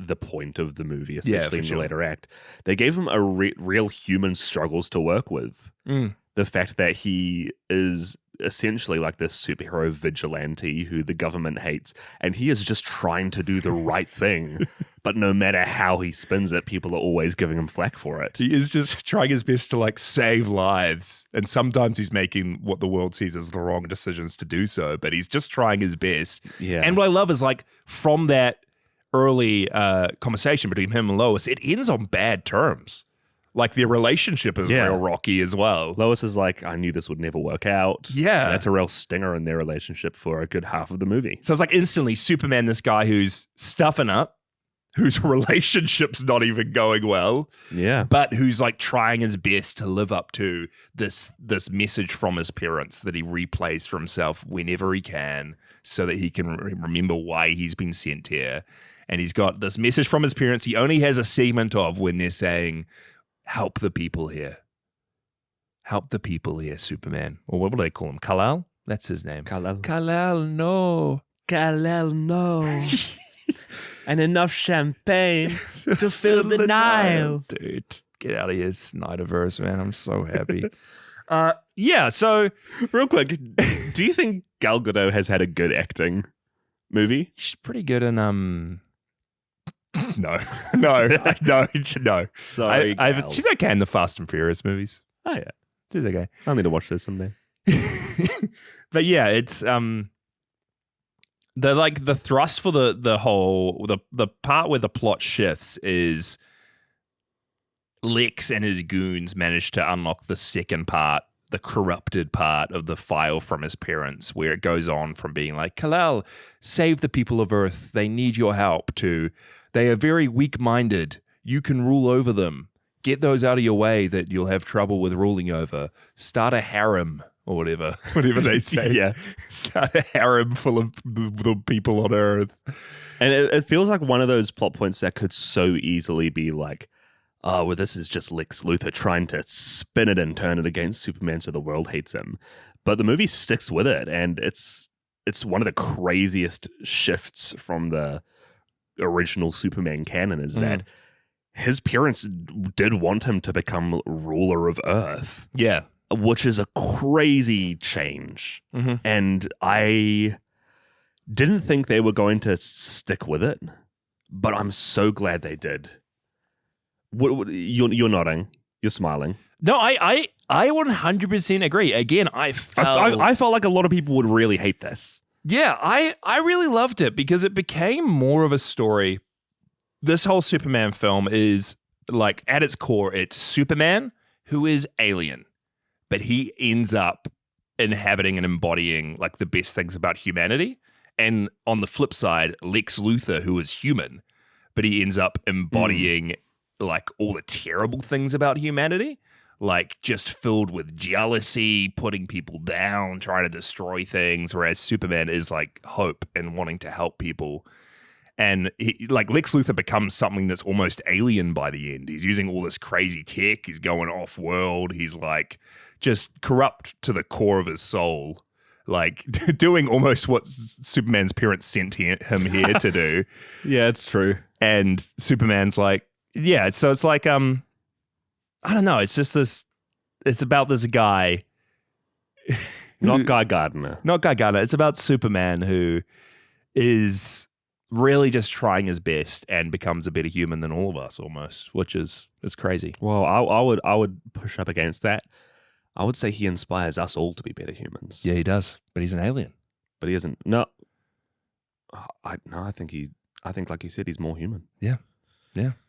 Speaker 2: the point of the movie, especially in the later act. They gave him a real human struggles to work with. The fact that he is essentially like this superhero vigilante who the government hates, and he is just trying to do the right thing, but no matter how he spins it, people are always giving him flack for it.
Speaker 1: He is just trying his best to like save lives, and sometimes he's making what the world sees as the wrong decisions to do so, but he's just trying his best.
Speaker 2: Yeah.
Speaker 1: And what I love is like from that early conversation between him and Lois, it ends on bad terms. Like their relationship is real rocky as well.
Speaker 2: Lois is like, I knew this would never work out.
Speaker 1: Yeah.
Speaker 2: And that's a real stinger in their relationship for a good half of the movie.
Speaker 1: So it's like instantly Superman, this guy who's stuffing up, whose relationship's not even going well.
Speaker 2: Yeah.
Speaker 1: But who's like trying his best to live up to this message from his parents that he replays for himself whenever he can so that he can remember why he's been sent here. And he's got this message from his parents he only has a segment of when they're saying, help the people here. Help the people here, Superman. Or what do they call him? Kal-El? That's his name.
Speaker 2: Kal-El.
Speaker 1: Kal-El, no.
Speaker 2: Kal-El, no. And enough champagne to fill the Nile.
Speaker 1: Dude, get out of here, Snyderverse, man. I'm so happy. So
Speaker 2: real quick, do you think Gal Gadot has had a good acting movie?
Speaker 1: She's pretty good in No.
Speaker 2: Sorry,
Speaker 1: she's okay in the Fast and Furious movies.
Speaker 2: Oh yeah,
Speaker 1: she's okay.
Speaker 2: I'll need to watch those someday.
Speaker 1: But yeah, it's the thrust for the part where the plot shifts is Lex and his goons managed to unlock the second part, the corrupted part of the file from his parents, where it goes on from being like, Kal-El, save the people of Earth, they need your help, to they are very weak-minded, you can rule over them, get those out of your way that you'll have trouble with ruling over, start a harem, or whatever they say.
Speaker 2: Yeah.
Speaker 1: Start a harem full of the people on Earth.
Speaker 2: And it feels like one of those plot points that could so easily be like, oh, well, this is just Lex Luthor trying to spin it and turn it against Superman so the world hates him. But the movie sticks with it, and it's one of the craziest shifts from the original Superman canon is that his parents did want him to become ruler of Earth.
Speaker 1: Yeah.
Speaker 2: Which is a crazy change.
Speaker 1: Mm-hmm.
Speaker 2: And I didn't think they were going to stick with it, but I'm so glad they did. You're nodding. You're smiling.
Speaker 1: No, I 100% agree. Again, I
Speaker 2: felt like a lot of people would really hate this.
Speaker 1: Yeah, I really loved it because it became more of a story. This whole Superman film is like, at its core, it's Superman who is alien, but he ends up inhabiting and embodying like the best things about humanity. And on the flip side, Lex Luthor, who is human, but he ends up embodying like all the terrible things about humanity, like just filled with jealousy, putting people down, trying to destroy things, whereas Superman is like hope and wanting to help people. And like Lex Luthor becomes something that's almost alien by the end. He's using all this crazy tech. He's going off world. He's like just corrupt to the core of his soul. like doing almost what Superman's parents sent him here to do.
Speaker 2: Yeah, it's true.
Speaker 1: And Superman's like, yeah. So it's like, I don't know. It's just this. It's about this guy.
Speaker 2: Not Guy Gardner.
Speaker 1: Not Guy Gardner. It's about Superman who is really just trying his best and becomes a better human than all of us almost, which is it's crazy.
Speaker 2: Well, I would push up against that. I would say he inspires us all to be better humans.
Speaker 1: Yeah, he does, but he's an alien.
Speaker 2: But he isn't. No, I think like you said, he's more human.
Speaker 1: Yeah,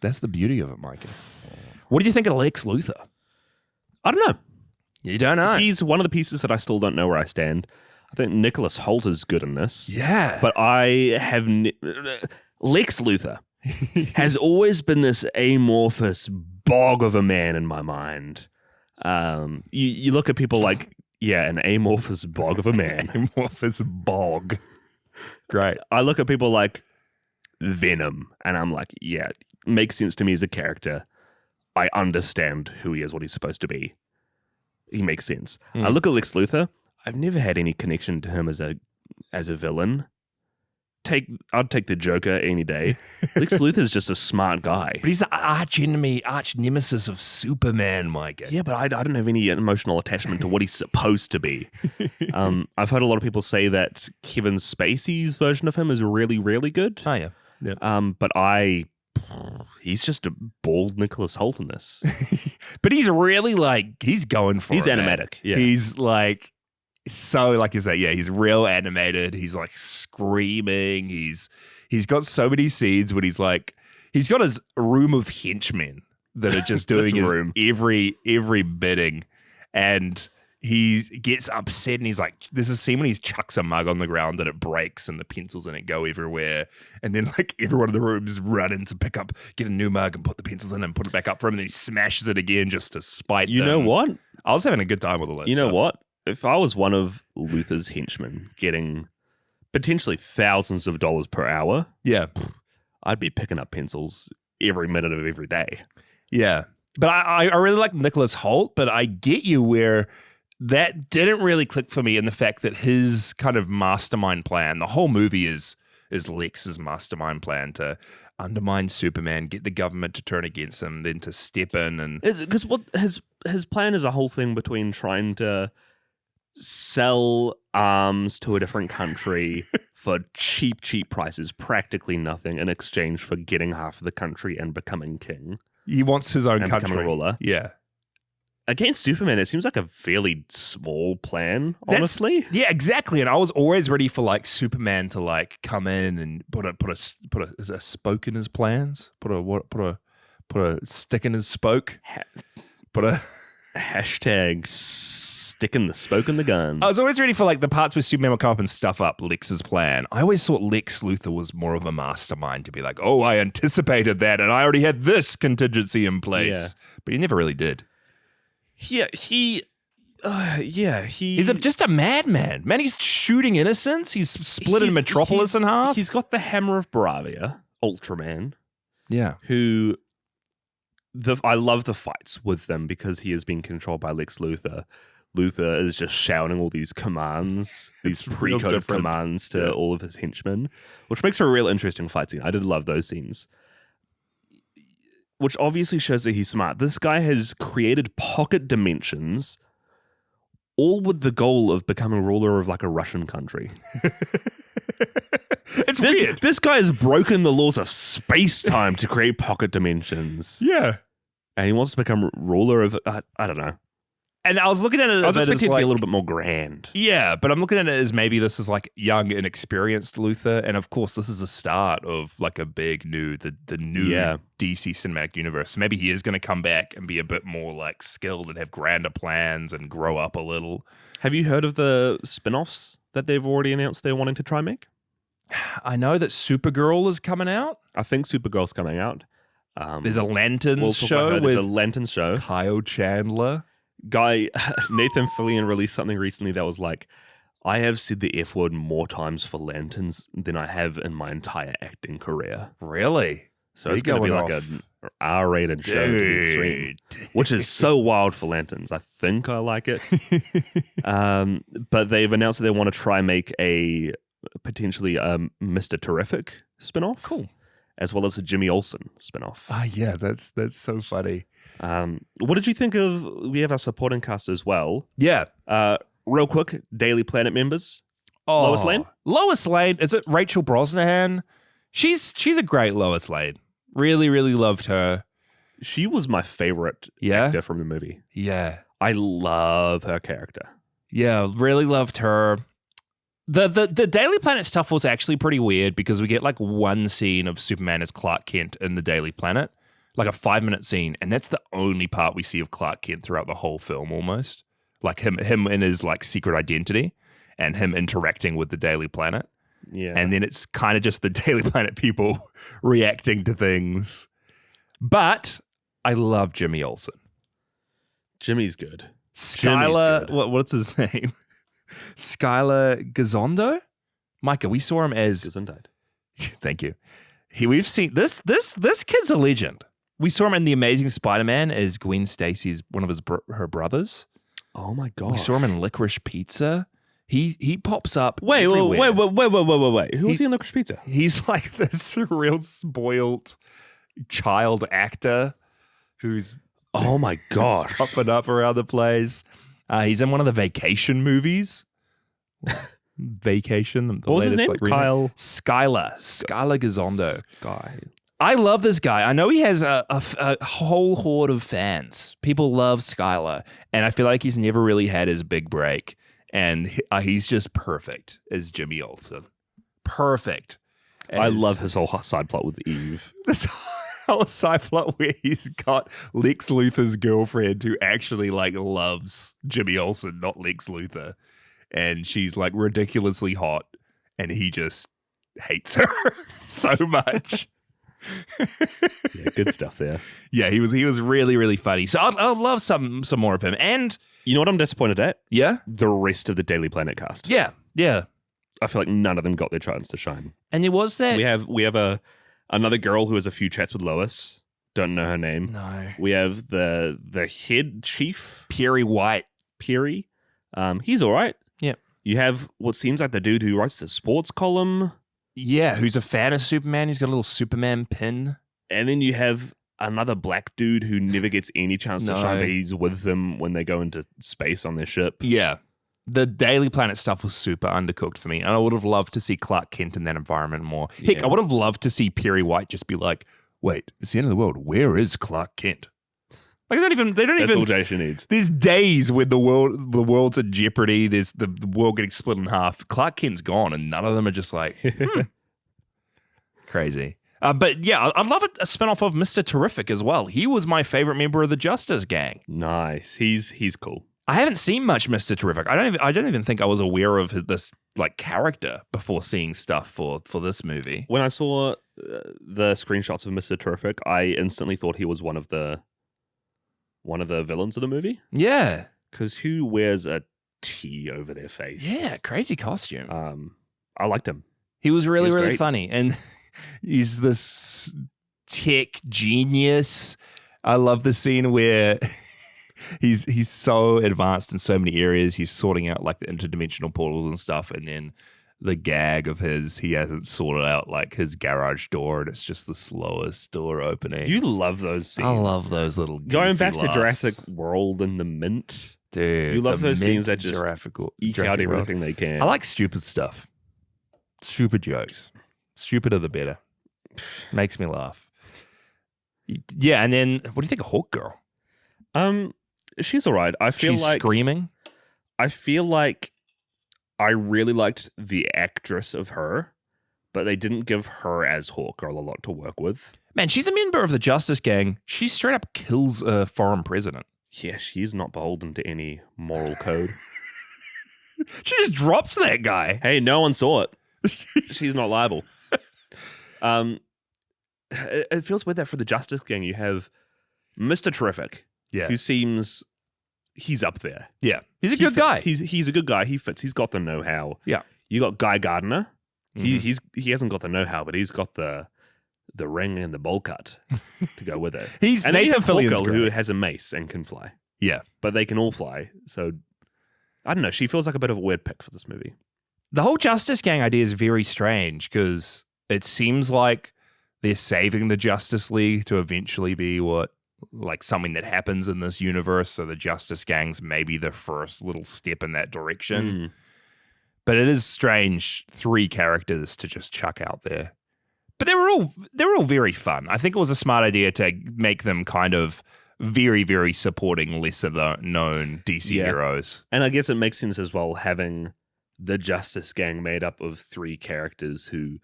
Speaker 1: that's the beauty of it, Mykah. What do you think of Lex Luthor?
Speaker 2: I don't know.
Speaker 1: You don't know.
Speaker 2: He's one of the pieces that I still don't know where I stand. I think Nicholas Hoult is good in this.
Speaker 1: Yeah.
Speaker 2: But I have... Lex Luthor has always been this amorphous bog of a man in my mind. You look at people like, yeah, an amorphous bog of a man.
Speaker 1: Amorphous bog. Great.
Speaker 2: I look at people like Venom, and I'm like, yeah, makes sense to me as a character. I understand who he is, what he's supposed to be. He makes sense. I look at Lex Luthor. I've never had any connection to him as a villain. I'd take the Joker any day. Lex Luthor's just a smart guy.
Speaker 1: But he's the arch nemesis of Superman, Mykah.
Speaker 2: Yeah, but I don't have any emotional attachment to what he's supposed to be. I've heard a lot of people say that Kevin Spacey's version of him is really, really good.
Speaker 1: Oh, yeah.
Speaker 2: But he's just a bald Nicholas Hoult in this.
Speaker 1: But he's really he's going for it.
Speaker 2: He's animatic.
Speaker 1: Man.
Speaker 2: Yeah.
Speaker 1: He's like, so like you say, yeah, he's real animated. He's like screaming. He's got so many scenes when he's got his room of henchmen that are just doing every bidding. And he gets upset and he's like, there's a scene when he chucks a mug on the ground and it breaks and the pencils in it go everywhere. And then like everyone in the rooms run in to get a new mug and put the pencils in and put it back up for him. And then he smashes it again just to spite them.
Speaker 2: You know what?
Speaker 1: I was having a good time with all that
Speaker 2: You know
Speaker 1: stuff.
Speaker 2: what? If I was one of Luthor's henchmen getting potentially thousands of dollars per hour,
Speaker 1: yeah,
Speaker 2: I'd be picking up pencils every minute of every day.
Speaker 1: Yeah. But I really like Nicholas Hoult, but I get you where that didn't really click for me in the fact that his kind of mastermind plan, the whole movie is Lex's mastermind plan to undermine Superman, get the government to turn against him, then to step in and...
Speaker 2: Because what his plan is a whole thing between trying to sell arms to a different country for cheap prices, practically nothing, in exchange for getting half of the country and becoming king.
Speaker 1: He wants his own
Speaker 2: and
Speaker 1: country.
Speaker 2: becoming a ruler.
Speaker 1: Yeah.
Speaker 2: Against Superman, it seems like a fairly small plan, honestly.
Speaker 1: Yeah, exactly. And I was always ready for like Superman to like come in and put a spoke in his plans. Put a stick in his spoke. Put a
Speaker 2: hashtag sticking the spoke in the gun.
Speaker 1: I was always ready for like the parts where Superman would come up and stuff up Lex's plan. I always thought Lex Luthor was more of a mastermind to be like, oh, I anticipated that and I already had this contingency in place. Yeah. But he never really did.
Speaker 2: Yeah, he's
Speaker 1: just a madman. Man, he's shooting innocents. He's splitting Metropolis in half.
Speaker 2: He's got the hammer of Bravia, Ultraman.
Speaker 1: Yeah.
Speaker 2: Who... I love the fights with them because he is being controlled by Lex Luthor. Luthor is just shouting all these commands, these pre-coded commands to all of his henchmen, which makes for a real interesting fight scene. I did love those scenes. Which obviously shows that he's smart. This guy has created pocket dimensions, all with the goal of becoming ruler of like a Russian country.
Speaker 1: It's weird.
Speaker 2: This guy has broken the laws of space-time to create pocket dimensions.
Speaker 1: Yeah.
Speaker 2: And he wants to become ruler of, I don't know.
Speaker 1: And I was looking at it.
Speaker 2: I was expecting it to be a little bit more grand.
Speaker 1: Yeah, but I'm looking at it as maybe this is like young, inexperienced Luthor, and of course, this is the start of like a big new, the new DC cinematic universe. So maybe he is going to come back and be a bit more like skilled and have grander plans and grow up a little.
Speaker 2: Have you heard of the spin-offs that they've already announced they're wanting to try and make?
Speaker 1: I know that Supergirl is coming out.
Speaker 2: I think Supergirl's coming out.
Speaker 1: There's a Lanterns show with
Speaker 2: there's a Lanterns show.
Speaker 1: Kyle Chandler.
Speaker 2: Guy, Nathan Fillion released something recently that was like, I have said the F word more times for Lanterns than I have in my entire acting career.
Speaker 1: Really?
Speaker 2: So it's going to be like R-rated show to the extreme, which is so wild for Lanterns. I think I like it. But they've announced that they want to try and make a potentially Mr. Terrific spinoff.
Speaker 1: Cool.
Speaker 2: As well as a Jimmy Olsen spinoff.
Speaker 1: Yeah, that's so funny.
Speaker 2: What did you think of? We have our supporting cast as well.
Speaker 1: Yeah.
Speaker 2: Real quick, Daily Planet members.
Speaker 1: Oh,
Speaker 2: Lois Lane?
Speaker 1: Lois Lane. Is it Rachel Brosnahan? She's a great Lois Lane. Really, really loved her.
Speaker 2: She was my favorite actor from the movie.
Speaker 1: Yeah.
Speaker 2: I love her character.
Speaker 1: Yeah, really loved her. The Daily Planet stuff was actually pretty weird because we get like one scene of Superman as Clark Kent in the Daily Planet, like a 5-minute scene, and that's the only part we see of Clark Kent throughout the whole film almost. Like him in his like secret identity and him interacting with the Daily Planet.
Speaker 2: Yeah.
Speaker 1: And then it's kind of just the Daily Planet people reacting to things. But I love Jimmy Olsen.
Speaker 2: Jimmy's good.
Speaker 1: Skylar, what's his name? Skylar Gazondo? Mykah, we saw him as
Speaker 2: Gesundheit.
Speaker 1: Thank you. We've seen this kid's a legend. We saw him in The Amazing Spider-Man as Gwen Stacy's one of her brothers.
Speaker 2: Oh my god.
Speaker 1: We saw him in Licorice Pizza. He pops up.
Speaker 2: Wait. Who was he in Licorice Pizza?
Speaker 1: He's like this real spoiled child actor who's
Speaker 2: oh my gosh
Speaker 1: popping up around the place. He's in one of the Vacation movies. Vacation. The
Speaker 2: what was his name?
Speaker 1: Like,
Speaker 2: Kyle.
Speaker 1: Skylar Gazondo.
Speaker 2: Sky.
Speaker 1: I love this guy. I know he has a whole horde of fans. People love Skylar, and I feel like he's never really had his big break. And he's just perfect as Jimmy Olsen. Perfect.
Speaker 2: I love his whole side plot with Eve.
Speaker 1: This whole side plot where he's got Lex Luthor's girlfriend who actually like loves Jimmy Olsen, not Lex Luthor. And she's like ridiculously hot, and he just hates her so much.
Speaker 2: Yeah, good stuff there.
Speaker 1: Yeah, he was really, really funny. So I'd love some more of him. And
Speaker 2: you know what I'm disappointed at?
Speaker 1: Yeah?
Speaker 2: The rest of the Daily Planet cast.
Speaker 1: Yeah.
Speaker 2: I feel like none of them got their chance to shine.
Speaker 1: And there was that.
Speaker 2: We have another girl who has a few chats with Lois. Don't know her name.
Speaker 1: No.
Speaker 2: We have the head chief.
Speaker 1: Perry White.
Speaker 2: Perry. He's all right.
Speaker 1: Yeah.
Speaker 2: You have what seems like the dude who writes the sports column.
Speaker 1: Yeah, who's a fan of Superman. He's got a little Superman pin.
Speaker 2: And then you have another black dude who never gets any chance to shine, but he's with them when they go into space on their ship.
Speaker 1: Yeah. The Daily Planet stuff was super undercooked for me. And I would have loved to see Clark Kent in that environment more. Heck, I would have loved to see Perry White just be like, wait, it's the end of the world. Where is Clark Kent? Like they don't even.
Speaker 2: That's all Jasher needs.
Speaker 1: There's days when the world's in jeopardy. There's the world getting split in half. Clark Kent's gone, and none of them are just like crazy. But yeah, I'd love a spinoff of Mr. Terrific as well. He was my favorite member of the Justice Gang.
Speaker 2: Nice. He's cool.
Speaker 1: I haven't seen much Mr. Terrific. I don't even think I was aware of this like character before seeing stuff for this movie.
Speaker 2: When I saw the screenshots of Mr. Terrific, I instantly thought he was one of the villains of the movie.
Speaker 1: Yeah.
Speaker 2: Because who wears a T over their face?
Speaker 1: Yeah, crazy costume.
Speaker 2: I liked him.
Speaker 1: He was really
Speaker 2: great.
Speaker 1: funny. And he's this tech genius. I love the scene where he's so advanced in so many areas. He's sorting out like the interdimensional portals and stuff. And then the gag of he hasn't sorted out like his garage door, and it's just the slowest door opening.
Speaker 2: You love those scenes.
Speaker 1: I love those little
Speaker 2: going back
Speaker 1: laughs.
Speaker 2: to Jurassic World and the Mint.
Speaker 1: Dude,
Speaker 2: you love those scenes that just eke out everything they can.
Speaker 1: I like stupid stuff. Stupid jokes. Stupider the better. Makes me laugh. Yeah, and then what do you think of Hawk Girl?
Speaker 2: She's all right.
Speaker 1: She's screaming.
Speaker 2: I feel like I really liked the actress of her, but they didn't give her as Hawk Girl a lot to work with.
Speaker 1: Man, she's a member of the Justice Gang. She straight up kills a foreign president.
Speaker 2: Yeah, she's not beholden to any moral code.
Speaker 1: She just drops that guy.
Speaker 2: Hey, no one saw it. She's not liable. It feels weird that for the Justice Gang you have Mr. Terrific, who seems he's up there.
Speaker 1: Yeah, he's a good guy.
Speaker 2: He's a good guy. He fits. He's got the know-how.
Speaker 1: Yeah,
Speaker 2: you got Guy Gardner. Mm-hmm. He hasn't got the know-how, but he's got the the ring and the bowl cut to go with it.
Speaker 1: And
Speaker 2: then you have
Speaker 1: Fillion's
Speaker 2: Hawkgirl, who
Speaker 1: great.
Speaker 2: has a mace and can fly.
Speaker 1: Yeah.
Speaker 2: But they can all fly. So, I don't know. She feels like a bit of a weird pick for this movie.
Speaker 1: The whole Justice Gang idea is very strange because it seems like they're saving the Justice League to eventually be something that happens in this universe. So the Justice Gang's maybe the first little step in that direction. But it is strange 3 characters to just chuck out there. But they were all very fun. I think it was a smart idea to make them kind of very, very supporting lesser known DC heroes.
Speaker 2: And I guess it makes sense as well having the Justice Gang made up of 3 characters who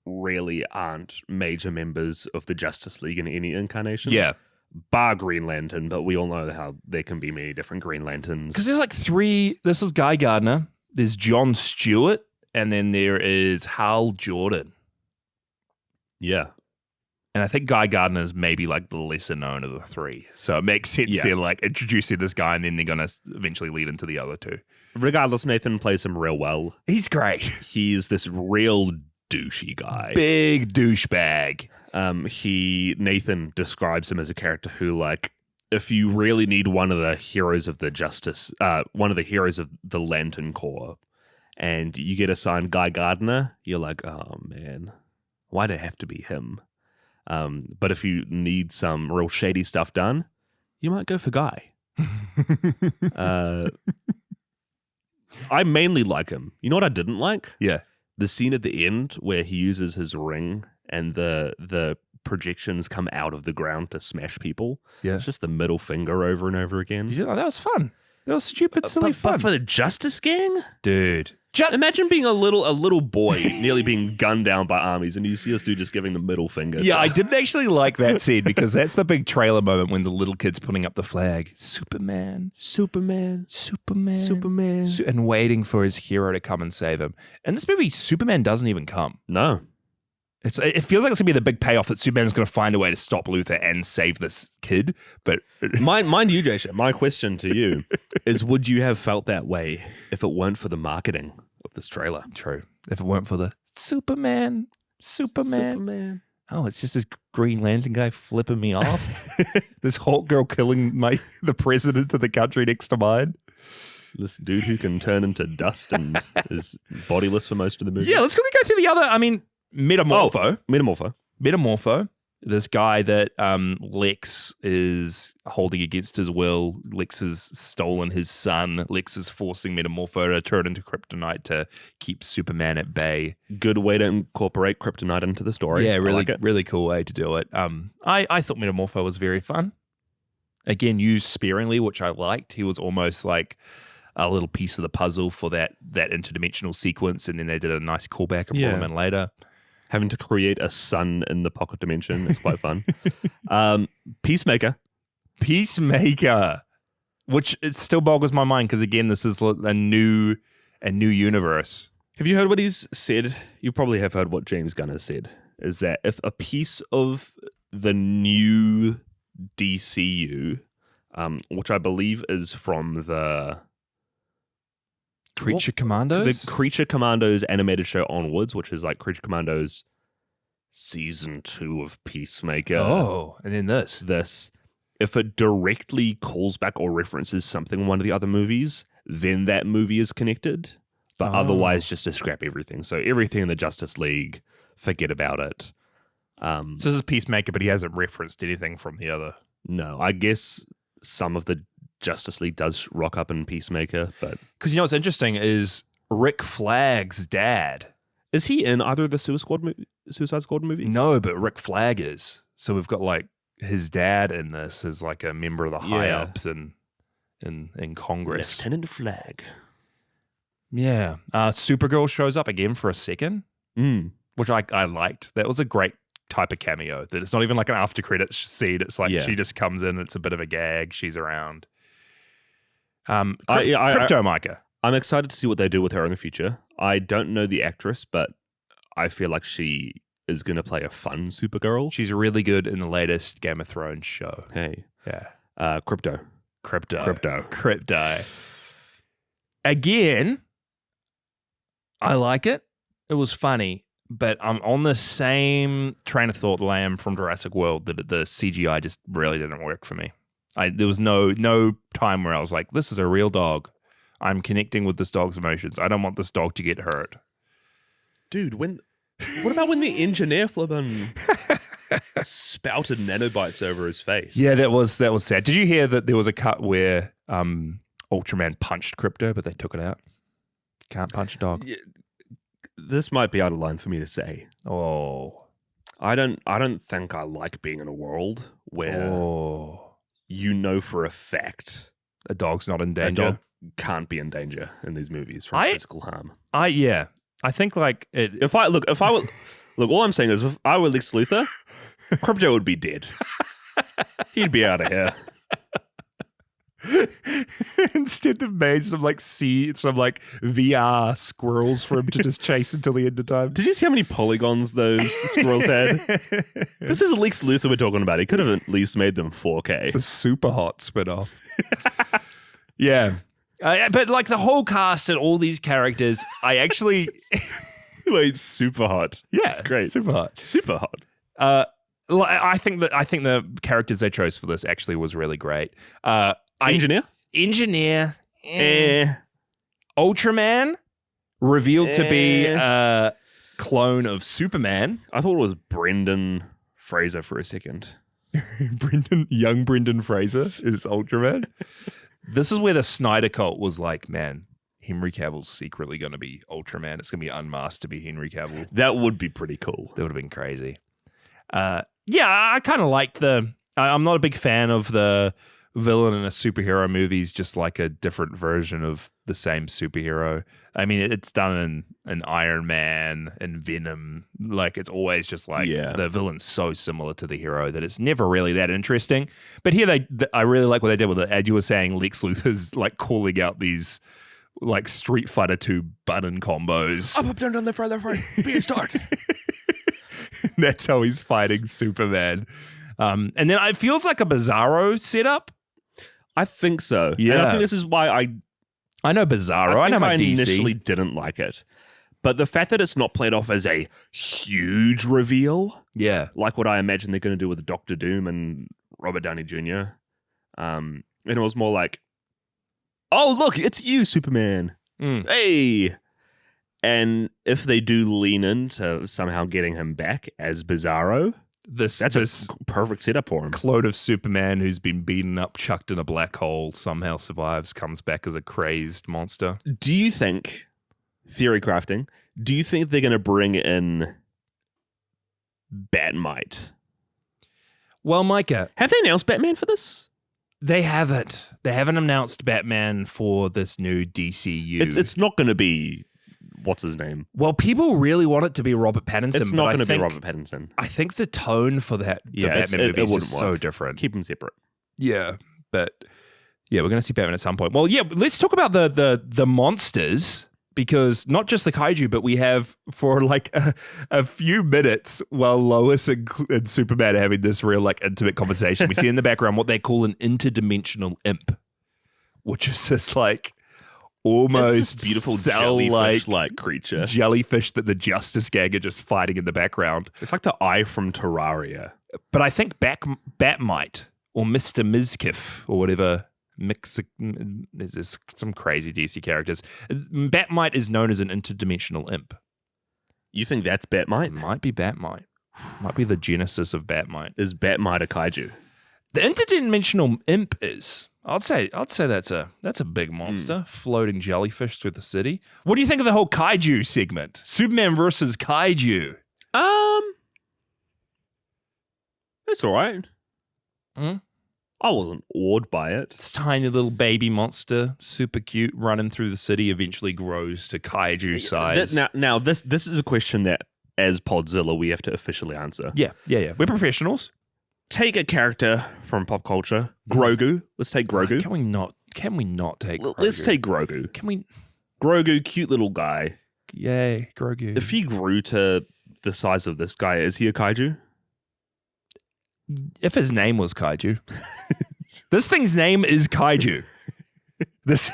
Speaker 2: really aren't major members of the Justice League in any incarnation.
Speaker 1: Yeah.
Speaker 2: Bar Green Lantern, but we all know how there can be many different Green Lanterns.
Speaker 1: Because there's 3, this is Guy Gardner, there's John Stewart, and then there is Hal Jordan.
Speaker 2: Yeah.
Speaker 1: And I think Guy Gardner is maybe the lesser known of the 3. So it makes sense they're introducing this guy and then they're going to eventually lead into the other 2.
Speaker 2: Regardless, Nathan plays him real well.
Speaker 1: He's great.
Speaker 2: He's this real douchey guy.
Speaker 1: Big douchebag.
Speaker 2: Nathan describes him as a character who, if you really need one of the heroes of the one of the heroes of the Lantern Corps, and you get assigned Guy Gardner, you're like, oh man, why'd it have to be him? But if you need some real shady stuff done, you might go for Guy. I mainly like him. You know what I didn't like?
Speaker 1: Yeah.
Speaker 2: The scene at the end where he uses his ring and the projections come out of the ground to smash people.
Speaker 1: Yeah.
Speaker 2: It's just the middle finger over and over again.
Speaker 1: That was fun. That was stupid, silly fun.
Speaker 2: But for the Justice Gang?
Speaker 1: Dude.
Speaker 2: Imagine being a little boy nearly being gunned down by armies and you see this dude just giving the middle finger.
Speaker 1: Yeah, I didn't actually like that scene because that's the big trailer moment when the little kid's putting up the flag. Superman. And waiting for his hero to come and save him. In this movie, Superman doesn't even come.
Speaker 2: No.
Speaker 1: It feels like it's going to be the big payoff that Superman's going to find a way to stop Luthor and save this kid. But
Speaker 2: mind you, Jasher, my question to you is, would you have felt that way if it weren't for the marketing of this trailer?
Speaker 1: True. If it weren't for the Superman. Oh, it's just this Green Lantern guy flipping me off. This Hawk girl killing the president of the country next to mine.
Speaker 2: This dude who can turn into dust and is bodiless for most of the movie.
Speaker 1: Yeah, let's quickly go through the other. Metamorpho. This guy that Lex is holding against his will. Lex has stolen his son. Lex is forcing Metamorpho to turn into kryptonite to keep Superman at bay.
Speaker 2: Good way to incorporate kryptonite into the story.
Speaker 1: Yeah, really cool way to do it. I thought Metamorpho was very fun. Again, used sparingly, which I liked. He was almost like a little piece of the puzzle for that interdimensional sequence, and then they did a nice callback and brought him in later.
Speaker 2: Having to create a sun in the pocket dimension. It's quite fun. Peacemaker,
Speaker 1: which it still boggles my mind because, again, this is a new universe.
Speaker 2: Have you heard what he's said? You probably have heard what James Gunn has said, is that if a piece of the new DCU, which I believe is from the
Speaker 1: Creature Commandos?
Speaker 2: The Creature Commandos animated show onwards, which is like Creature Commandos Season 2 of Peacemaker.
Speaker 1: Oh, and then this.
Speaker 2: If it directly calls back or references something in one of the other movies, then that movie is connected. But otherwise, just to scrap everything. So everything in the Justice League, forget about it.
Speaker 1: So this is Peacemaker, but he hasn't referenced anything from the other.
Speaker 2: No, I guess some of the Justice League does rock up in Peacemaker, but
Speaker 1: because what's interesting is Rick Flag's dad.
Speaker 2: Is he in either of the Suicide Squad movies?
Speaker 1: No, but Rick Flag is. So we've got his dad in this as a member of the high ups in Congress.
Speaker 2: Lieutenant Flag.
Speaker 1: Yeah. Supergirl shows up again for a second, which I liked. That was a great type of cameo. That it's not even like an after credits scene. It's she just comes in. It's a bit of a gag. She's around. Crypto Mykah.
Speaker 2: I'm excited to see what they do with her in the future. I don't know the actress, but I feel like she is going to play a fun Supergirl.
Speaker 1: She's really good in the latest Game of Thrones show.
Speaker 2: Hey.
Speaker 1: Yeah.
Speaker 2: Crypto.
Speaker 1: Again, I like it. It was funny. but I'm on the same train of thought Lamb from Jurassic World that the CGI just really didn't work for me. There was no time where I was like, this is a real dog. I'm connecting with this dog's emotions. I don't want this dog to get hurt.
Speaker 2: Dude, what about when the engineer flippin' spouted nanobites over his face?
Speaker 1: Yeah, that was sad. Did you hear that there was a cut where Ultraman punched Crypto, but they took it out? Can't punch a dog.
Speaker 2: Yeah, this might be out of line for me to say.
Speaker 1: Oh.
Speaker 2: I don't think I like being in a world where you know for a fact
Speaker 1: a dog's not in danger.
Speaker 2: A dog can't be in danger in these movies from physical harm.
Speaker 1: I think like it.
Speaker 2: If I were all I'm saying is if I were Lex Luthor, Crypto would be dead. He'd be out of here.
Speaker 1: Instead they've made some VR squirrels for him to just chase until the end of time.
Speaker 2: Did you see how many polygons those squirrels had? This is Lex Luthor we're talking about. He could have at least made them 4K.
Speaker 1: It's a super hot spin-off. Yeah. But like the whole cast and all these characters, I actually...
Speaker 2: Wait, super hot.
Speaker 1: Yeah.
Speaker 2: It's great.
Speaker 1: Super hot.
Speaker 2: Super hot.
Speaker 1: I think the characters they chose for this actually was really great.
Speaker 2: Engineer?
Speaker 1: Ultraman revealed to be a clone of Superman.
Speaker 2: I thought it was Brendan Fraser for a second.
Speaker 1: Young Brendan Fraser is Ultraman. This is where the Snyder cult was like, man, Henry Cavill's secretly going to be Ultraman. It's going to be unmasked to be Henry Cavill.
Speaker 2: That would be pretty cool.
Speaker 1: That would have been crazy. I kind of like I'm not a big fan of the villain in a superhero movies, just like a different version of the same superhero. I mean, it's done in Iron Man and Venom. Like, it's always just like the villain's so similar to the hero that it's never really that interesting. But here, I really like what they did with it. As you were saying, Lex Luthor's like calling out these like Street Fighter 2 button combos.
Speaker 2: Up, down, down, left, right, be a start.
Speaker 1: That's how he's fighting Superman. And then it feels like a Bizarro setup.
Speaker 2: I think so.
Speaker 1: Yeah.
Speaker 2: And I think this is why
Speaker 1: I know Bizarro. I know my DC.
Speaker 2: Initially didn't like it. But the fact that it's not played off as a huge reveal, like what I imagine they're going to do with Doctor Doom and Robert Downey Jr., and it was more like, oh, look, it's you, Superman. Hey. And if they do lean into somehow getting him back as Bizarro, that's a perfect setup for him.
Speaker 1: Clone of Superman who's been beaten up, chucked in a black hole, somehow survives, comes back as a crazed monster.
Speaker 2: Do you think, theory crafting, do you think they're going to bring in Batmite?
Speaker 1: Well, Mykah,
Speaker 2: have they announced Batman for this?
Speaker 1: They haven't. They haven't announced Batman for this new DCU.
Speaker 2: It's not going to be... What's his name?
Speaker 1: Well, people really want it to be Robert Pattinson.
Speaker 2: It's not going to be Robert Pattinson.
Speaker 1: I think the tone for the Batman movie is just so different.
Speaker 2: Keep them separate.
Speaker 1: Yeah, but we're going to see Batman at some point. Well, let's talk about the monsters, because not just the kaiju, but we have for like a few minutes while Lois and Superman are having this real like intimate conversation, we see in the background what they call an interdimensional imp, which is just like almost
Speaker 2: beautiful jellyfish-like creature.
Speaker 1: Jellyfish that the Justice Gang are just fighting in the background.
Speaker 2: It's like the eye from Terraria.
Speaker 1: But I think Batmite or Mr. Mizkif or whatever, there's some crazy DC characters. Batmite is known as an interdimensional imp.
Speaker 2: You think that's Batmite?
Speaker 1: It might be Batmite. Might be the genesis of Batmite.
Speaker 2: Is Batmite a kaiju?
Speaker 1: The interdimensional imp is... I'd say that's a big monster, floating jellyfish through the city. What do you think of the whole kaiju segment? Superman versus kaiju.
Speaker 2: It's all right. I wasn't awed by it.
Speaker 1: This tiny little baby monster, super cute, running through the city, eventually grows to kaiju size.
Speaker 2: Now this is a question that, as Podzilla, we have to officially answer.
Speaker 1: Yeah. We're professionals.
Speaker 2: Take a character from pop culture, Grogu. Let's take Grogu.
Speaker 1: Can we not take Grogu?
Speaker 2: Let's take Grogu.
Speaker 1: Can we?
Speaker 2: Grogu, cute little guy.
Speaker 1: Yay, Grogu.
Speaker 2: If he grew to the size of this guy, is he a kaiju?
Speaker 1: If his name was Kaiju. This thing's name is Kaiju. This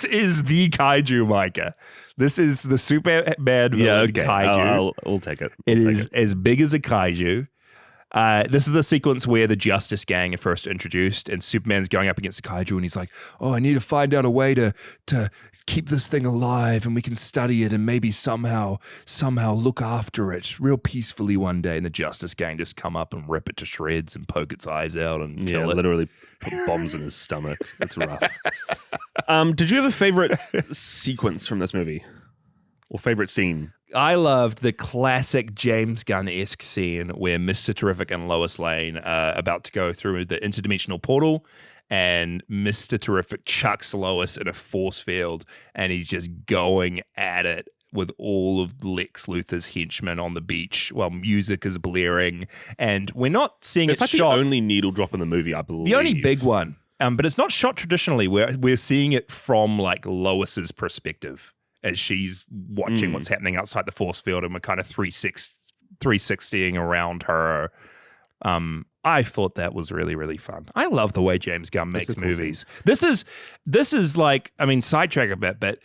Speaker 1: is the kaiju, Mykah. This is the super bad villain kaiju.
Speaker 2: I'll take it.
Speaker 1: It is as big as a kaiju. This is the sequence where the Justice Gang are first introduced, and Superman's going up against the kaiju, and he's like, "Oh, I need to find out a way to keep this thing alive, and we can study it, and maybe somehow look after it real peacefully one day." And the Justice Gang just come up and rip it to shreds and poke its eyes out and kill it.
Speaker 2: Literally put bombs in his stomach. It's rough. Did you have a favorite sequence from this movie, or favorite scene?
Speaker 1: I loved the classic James Gunn-esque scene where Mr. Terrific and Lois Lane are about to go through the interdimensional portal, and Mr. Terrific chucks Lois in a force field, and he's just going at it with all of Lex Luthor's henchmen on the beach while music is blaring. And we're not seeing
Speaker 2: it's
Speaker 1: it
Speaker 2: like
Speaker 1: shot.
Speaker 2: The only needle drop in the movie, I believe.
Speaker 1: The only big one. But it's not shot traditionally. We're seeing it from like Lois's perspective, as she's watching what's happening outside the force field, and we're kind of 360ing around her. I thought that was really, really fun. I love the way James Gunn makes movies. This is like, I mean, sidetrack a bit, but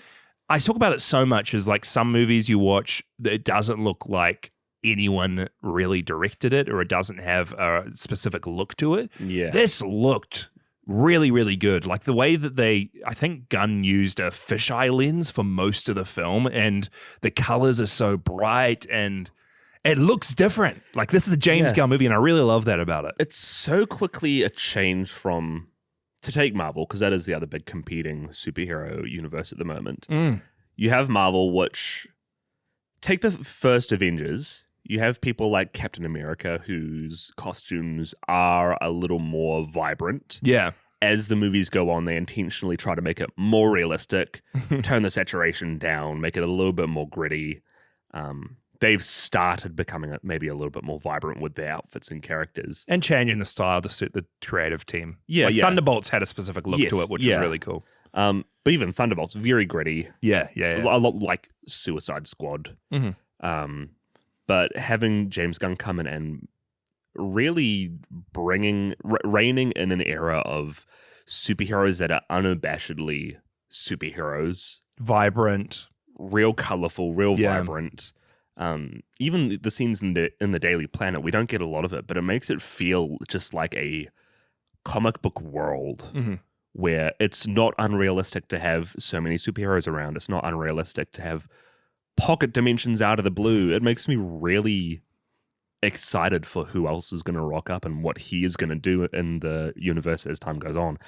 Speaker 1: I talk about it so much as like some movies you watch, it doesn't look like anyone really directed it, or it doesn't have a specific look to it.
Speaker 2: Yeah.
Speaker 1: This looked really, really good. Like the way that I think Gunn used a fisheye lens for most of the film, and the colors are so bright and it looks different. Like this is a James Gunn movie, and I really love that about it.
Speaker 2: It's so quickly a change from, to take Marvel, because that is the other big competing superhero universe at the moment. You have Marvel, which, take the first Avengers, you have people like Captain America whose costumes are a little more vibrant.
Speaker 1: Yeah.
Speaker 2: As the movies go on, they intentionally try to make it more realistic, turn the saturation down, make it a little bit more gritty. They've started becoming maybe a little bit more vibrant with their outfits and characters.
Speaker 1: And changing the style to suit the creative team.
Speaker 2: Yeah,
Speaker 1: like Thunderbolts had a specific look to it, which is really cool.
Speaker 2: But even Thunderbolts, very gritty.
Speaker 1: Yeah.
Speaker 2: A lot like Suicide Squad. But having James Gunn come in and really reigning in an era of superheroes that are unabashedly superheroes.
Speaker 1: Vibrant.
Speaker 2: Real colorful, real vibrant. Even the scenes in the Daily Planet, we don't get a lot of it, but it makes it feel just like a comic book world where it's not unrealistic to have so many superheroes around. It's not unrealistic to have pocket dimensions out of the blue. It makes me really excited for who else is going to rock up and what he is going to do in the universe as time goes on.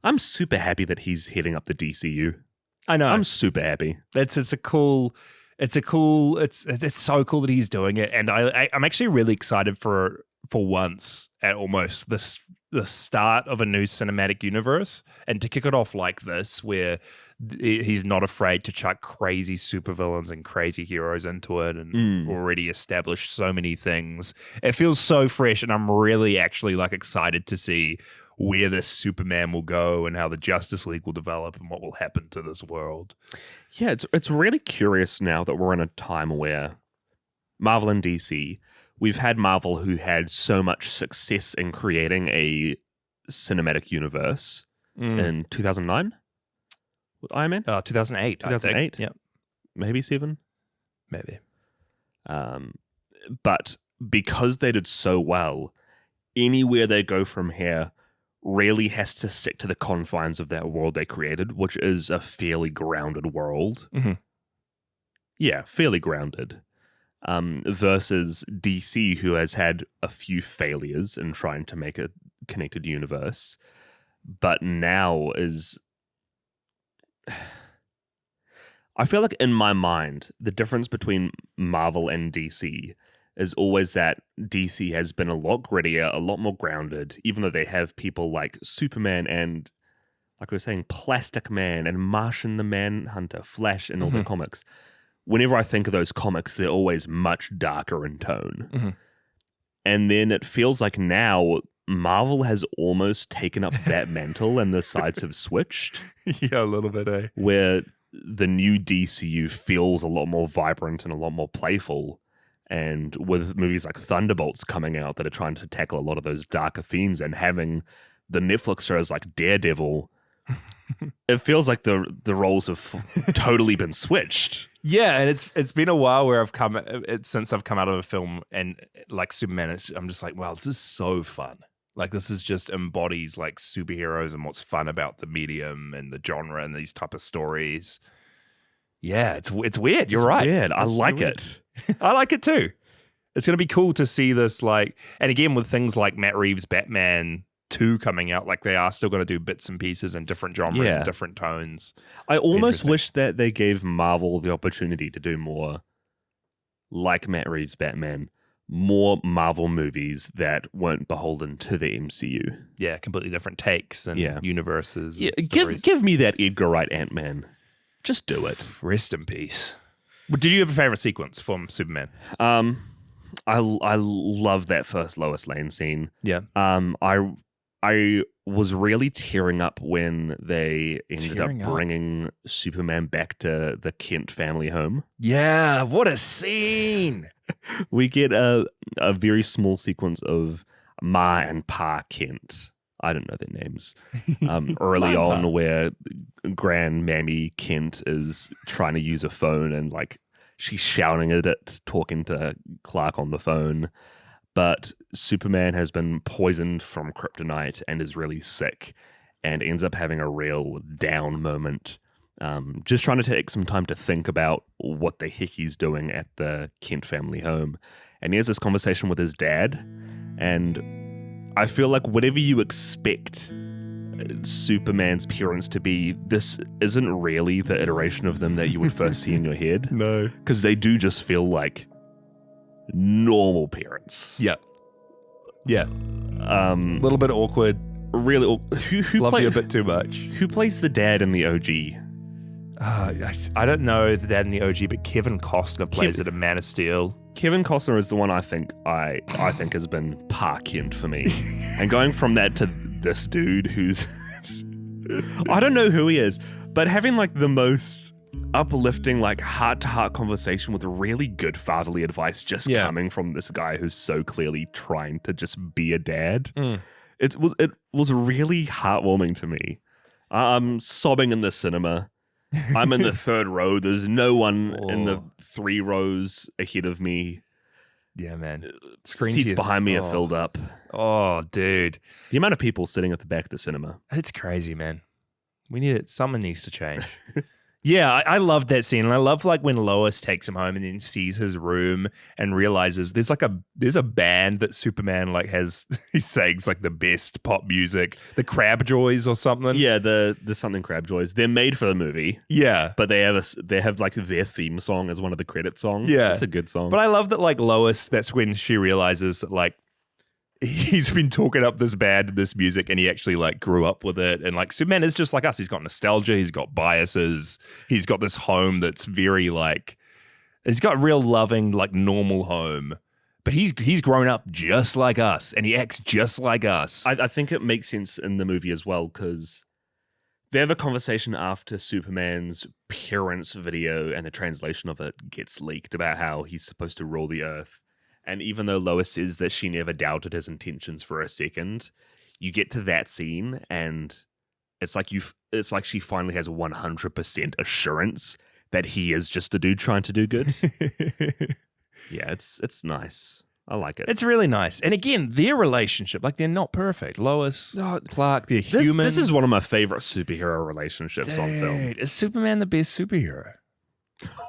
Speaker 2: I'm super happy that he's heading up the DCU.
Speaker 1: I know.
Speaker 2: I'm super happy.
Speaker 1: It's so cool that he's doing it, and I'm actually really excited for once at almost the start of a new cinematic universe, and to kick it off like this, where he's not afraid to chuck crazy supervillains and crazy heroes into it, and already established so many things. It feels so fresh, and I'm really actually like excited to see where this Superman will go and how the Justice League will develop and what will happen to this world.
Speaker 2: Yeah, it's really curious now that we're in a time where Marvel and DC, we've had Marvel who had so much success in creating a cinematic universe in 2009 with Iron Man?
Speaker 1: 2008.
Speaker 2: 2008?
Speaker 1: Yep.
Speaker 2: Maybe 7?
Speaker 1: Maybe.
Speaker 2: But because they did so well, anywhere they go from here really has to stick to the confines of that world they created, which is a fairly grounded world. Yeah, fairly grounded. Versus DC, who has had a few failures in trying to make a connected universe, but now is... I feel like in my mind, the difference between Marvel and DC is always that DC has been a lot grittier, a lot more grounded, even though they have people like Superman and, like we were saying, Plastic Man and Martian the Manhunter, Flash in all the comics. Whenever I think of those comics, they're always much darker in tone. And then it feels like now Marvel has almost taken up that mantle and the sides have switched.
Speaker 1: Yeah, a little bit, eh?
Speaker 2: Where the new DCU feels a lot more vibrant and a lot more playful. And with movies like Thunderbolts coming out that are trying to tackle a lot of those darker themes, and having the Netflix shows like Daredevil it feels like the roles have totally been switched.
Speaker 1: Yeah, and it's been a while where since I've come out of a film and like Superman, I'm just like, wow, this is so fun. Like this is just embodies like superheroes and what's fun about the medium and the genre and these type of stories. Yeah, it's weird. You're right.
Speaker 2: Weird. I like
Speaker 1: weird.
Speaker 2: it.
Speaker 1: I like it too. It's gonna be cool to see this like, and again with things like Matt Reeves' Batman 2 coming out, like they are still going to do bits and pieces in different genres and different tones.
Speaker 2: I almost wish that they gave Marvel the opportunity to do more like Matt Reeves' Batman. More Marvel movies that weren't beholden to the MCU.
Speaker 1: Yeah, completely different takes and universes.
Speaker 2: Yeah,
Speaker 1: and
Speaker 2: give me that Edgar Wright Ant-Man. Just do it.
Speaker 1: Rest in peace. Well, did you have a favorite sequence from Superman?
Speaker 2: I love that first Lois Lane scene.
Speaker 1: Yeah.
Speaker 2: I was really tearing up when they ended up bringing Superman back to the Kent family home.
Speaker 1: Yeah, what a scene!
Speaker 2: We get a very small sequence of Ma and Pa Kent. I don't know their names. Early on, where Grand Mammy Kent is trying to use a phone and like she's shouting at it, talking to Clark on the phone. But Superman has been poisoned from kryptonite and is really sick and ends up having a real down moment. Just trying to take some time to think about what the heck he's doing at the Kent family home. And he has this conversation with his dad. And I feel like whatever you expect Superman's parents to be, this isn't really the iteration of them that you would first see in your head.
Speaker 1: No.
Speaker 2: Because they do just feel like normal parents.
Speaker 1: Yeah. Yeah. A little bit awkward.
Speaker 2: Really, who
Speaker 1: love you a bit too much.
Speaker 2: Who plays the dad in the OG?
Speaker 1: I don't know the dad in the OG, but Kevin Costner plays it in Man of Steel.
Speaker 2: Kevin Costner is the one I think has been Pa Kent for me. And going from that to this dude who's I don't know who he is, but having like the most uplifting, like heart-to-heart conversation with really good fatherly advice just coming from this guy who's so clearly trying to just be a dad. It was really heartwarming to me. I'm sobbing in the cinema. I'm in the third row. There's no one in the 3 rows ahead of me.
Speaker 1: Yeah, man.
Speaker 2: Seats behind me are filled up.
Speaker 1: Oh, dude.
Speaker 2: The amount of people sitting at the back of the cinema.
Speaker 1: It's crazy, man. We need it. Something needs to change. Yeah, I love that scene. And I love like when Lois takes him home and then sees his room and realizes there's a band that Superman like has, he sings like the best pop music, the Crab Joys or something.
Speaker 2: Yeah, the something Crab Joys. They're made for the movie.
Speaker 1: Yeah.
Speaker 2: But they have like their theme song as one of the credit songs.
Speaker 1: Yeah.
Speaker 2: It's a good song.
Speaker 1: But I love that like Lois, that's when she realizes that like he's been talking up this band and this music and he actually like grew up with it. And like Superman is just like us. He's got nostalgia. He's got biases. He's got this home that's very like, he's got a real loving, like normal home. But he's grown up just like us and he acts just like us.
Speaker 2: I think it makes sense in the movie as well because they have a conversation after Superman's parents' video and the translation of it gets leaked about how he's supposed to rule the earth. And even though Lois says that she never doubted his intentions for a second, you get to that scene and it's like she finally has 100% assurance that he is just a dude trying to do good. Yeah, it's nice. I like it.
Speaker 1: It's really nice. And again, their relationship, like they're not perfect. Lois, Clark, they're human.
Speaker 2: This is one of my favorite superhero relationships on film.
Speaker 1: Is Superman the best superhero?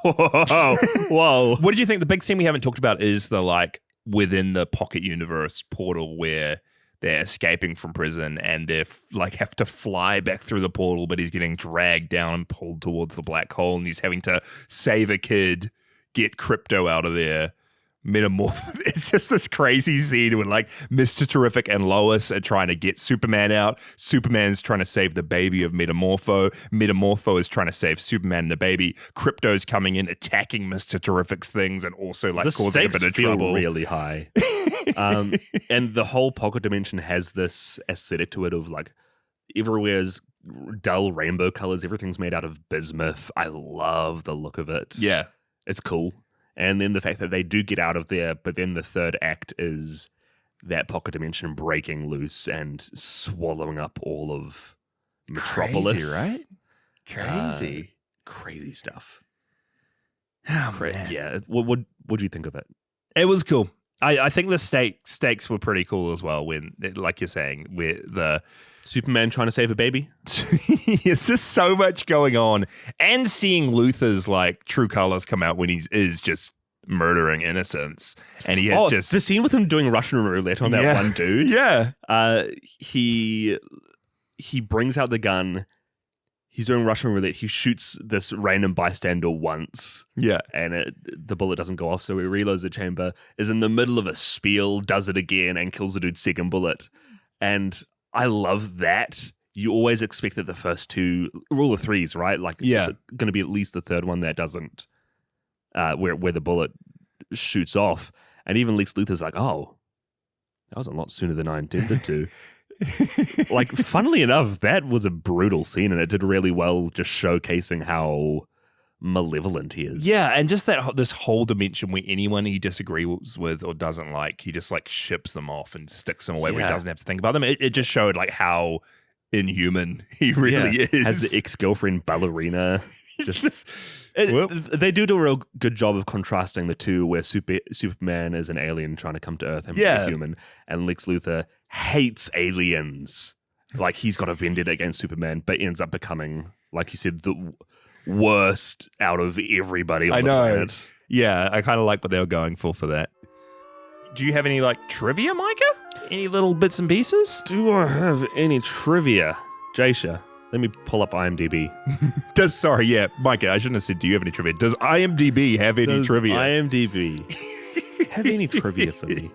Speaker 2: Whoa.
Speaker 1: What did you think? The big scene we haven't talked about is the like within the pocket universe portal where they're escaping from prison and they like have to fly back through the portal, but he's getting dragged down and pulled towards the black hole and he's having to save a kid, get crypto out of there. It's just this crazy scene when like Mr. Terrific and Lois are trying to get Superman out. Superman's trying to save the baby of Metamorpho. Metamorpho is trying to save Superman and the baby. Crypto's coming in, attacking Mr. Terrific's things and also like causing a bit of trouble.
Speaker 2: Really high. And the whole pocket dimension has this aesthetic to it of like everywhere's dull rainbow colors. Everything's made out of bismuth. I love the look of it.
Speaker 1: Yeah.
Speaker 2: It's cool. And then the fact that they do get out of there, but then the third act is that pocket dimension breaking loose and swallowing up all of Metropolis.
Speaker 1: Crazy, right? Crazy.
Speaker 2: Crazy stuff.
Speaker 1: Oh, man.
Speaker 2: Yeah. What do you think of it?
Speaker 1: It was cool. I think the stakes were pretty cool as well when, like you're saying, where the
Speaker 2: Superman trying to save a baby?
Speaker 1: it's just so much going on. And seeing Luther's like true colors come out when he is just murdering innocents. And he has just
Speaker 2: the scene with him doing Russian roulette on that one dude.
Speaker 1: Yeah.
Speaker 2: He brings out the gun. He's doing Russian roulette. He shoots this random bystander once.
Speaker 1: Yeah.
Speaker 2: And the bullet doesn't go off, so he reloads the chamber, is in the middle of a spiel, does it again, and kills the dude's second bullet. And I love that. You always expect that the first two, rule of threes, right? Like, it's going to be at least the third one that doesn't, where the bullet shoots off. And even Lex Luthor's like, oh, that was a lot sooner than I intended to. Like, funnily enough, that was a brutal scene, and it did really well just showcasing how malevolent he is.
Speaker 1: Yeah, and just this whole dimension where anyone he disagrees with or doesn't like, he just like ships them off and sticks them away where he doesn't have to think about them. It just showed like how inhuman he really is.
Speaker 2: Has the ex-girlfriend ballerina. They do a real good job of contrasting the two, where Superman is an alien trying to come to Earth and be a human, and Lex Luthor hates aliens. Like, he's got a vendetta against Superman, but ends up becoming, like you said, the worst out of everybody on the planet.
Speaker 1: Yeah, I kind of like what they were going for that. Do you have any like trivia, Mykah? Any little bits and pieces?
Speaker 2: Do I have any trivia? Jasher, let me pull up IMDb.
Speaker 1: Sorry, Mykah, I shouldn't have said, do you have any trivia? Does IMDb have any trivia?
Speaker 2: IMDb have any trivia for me?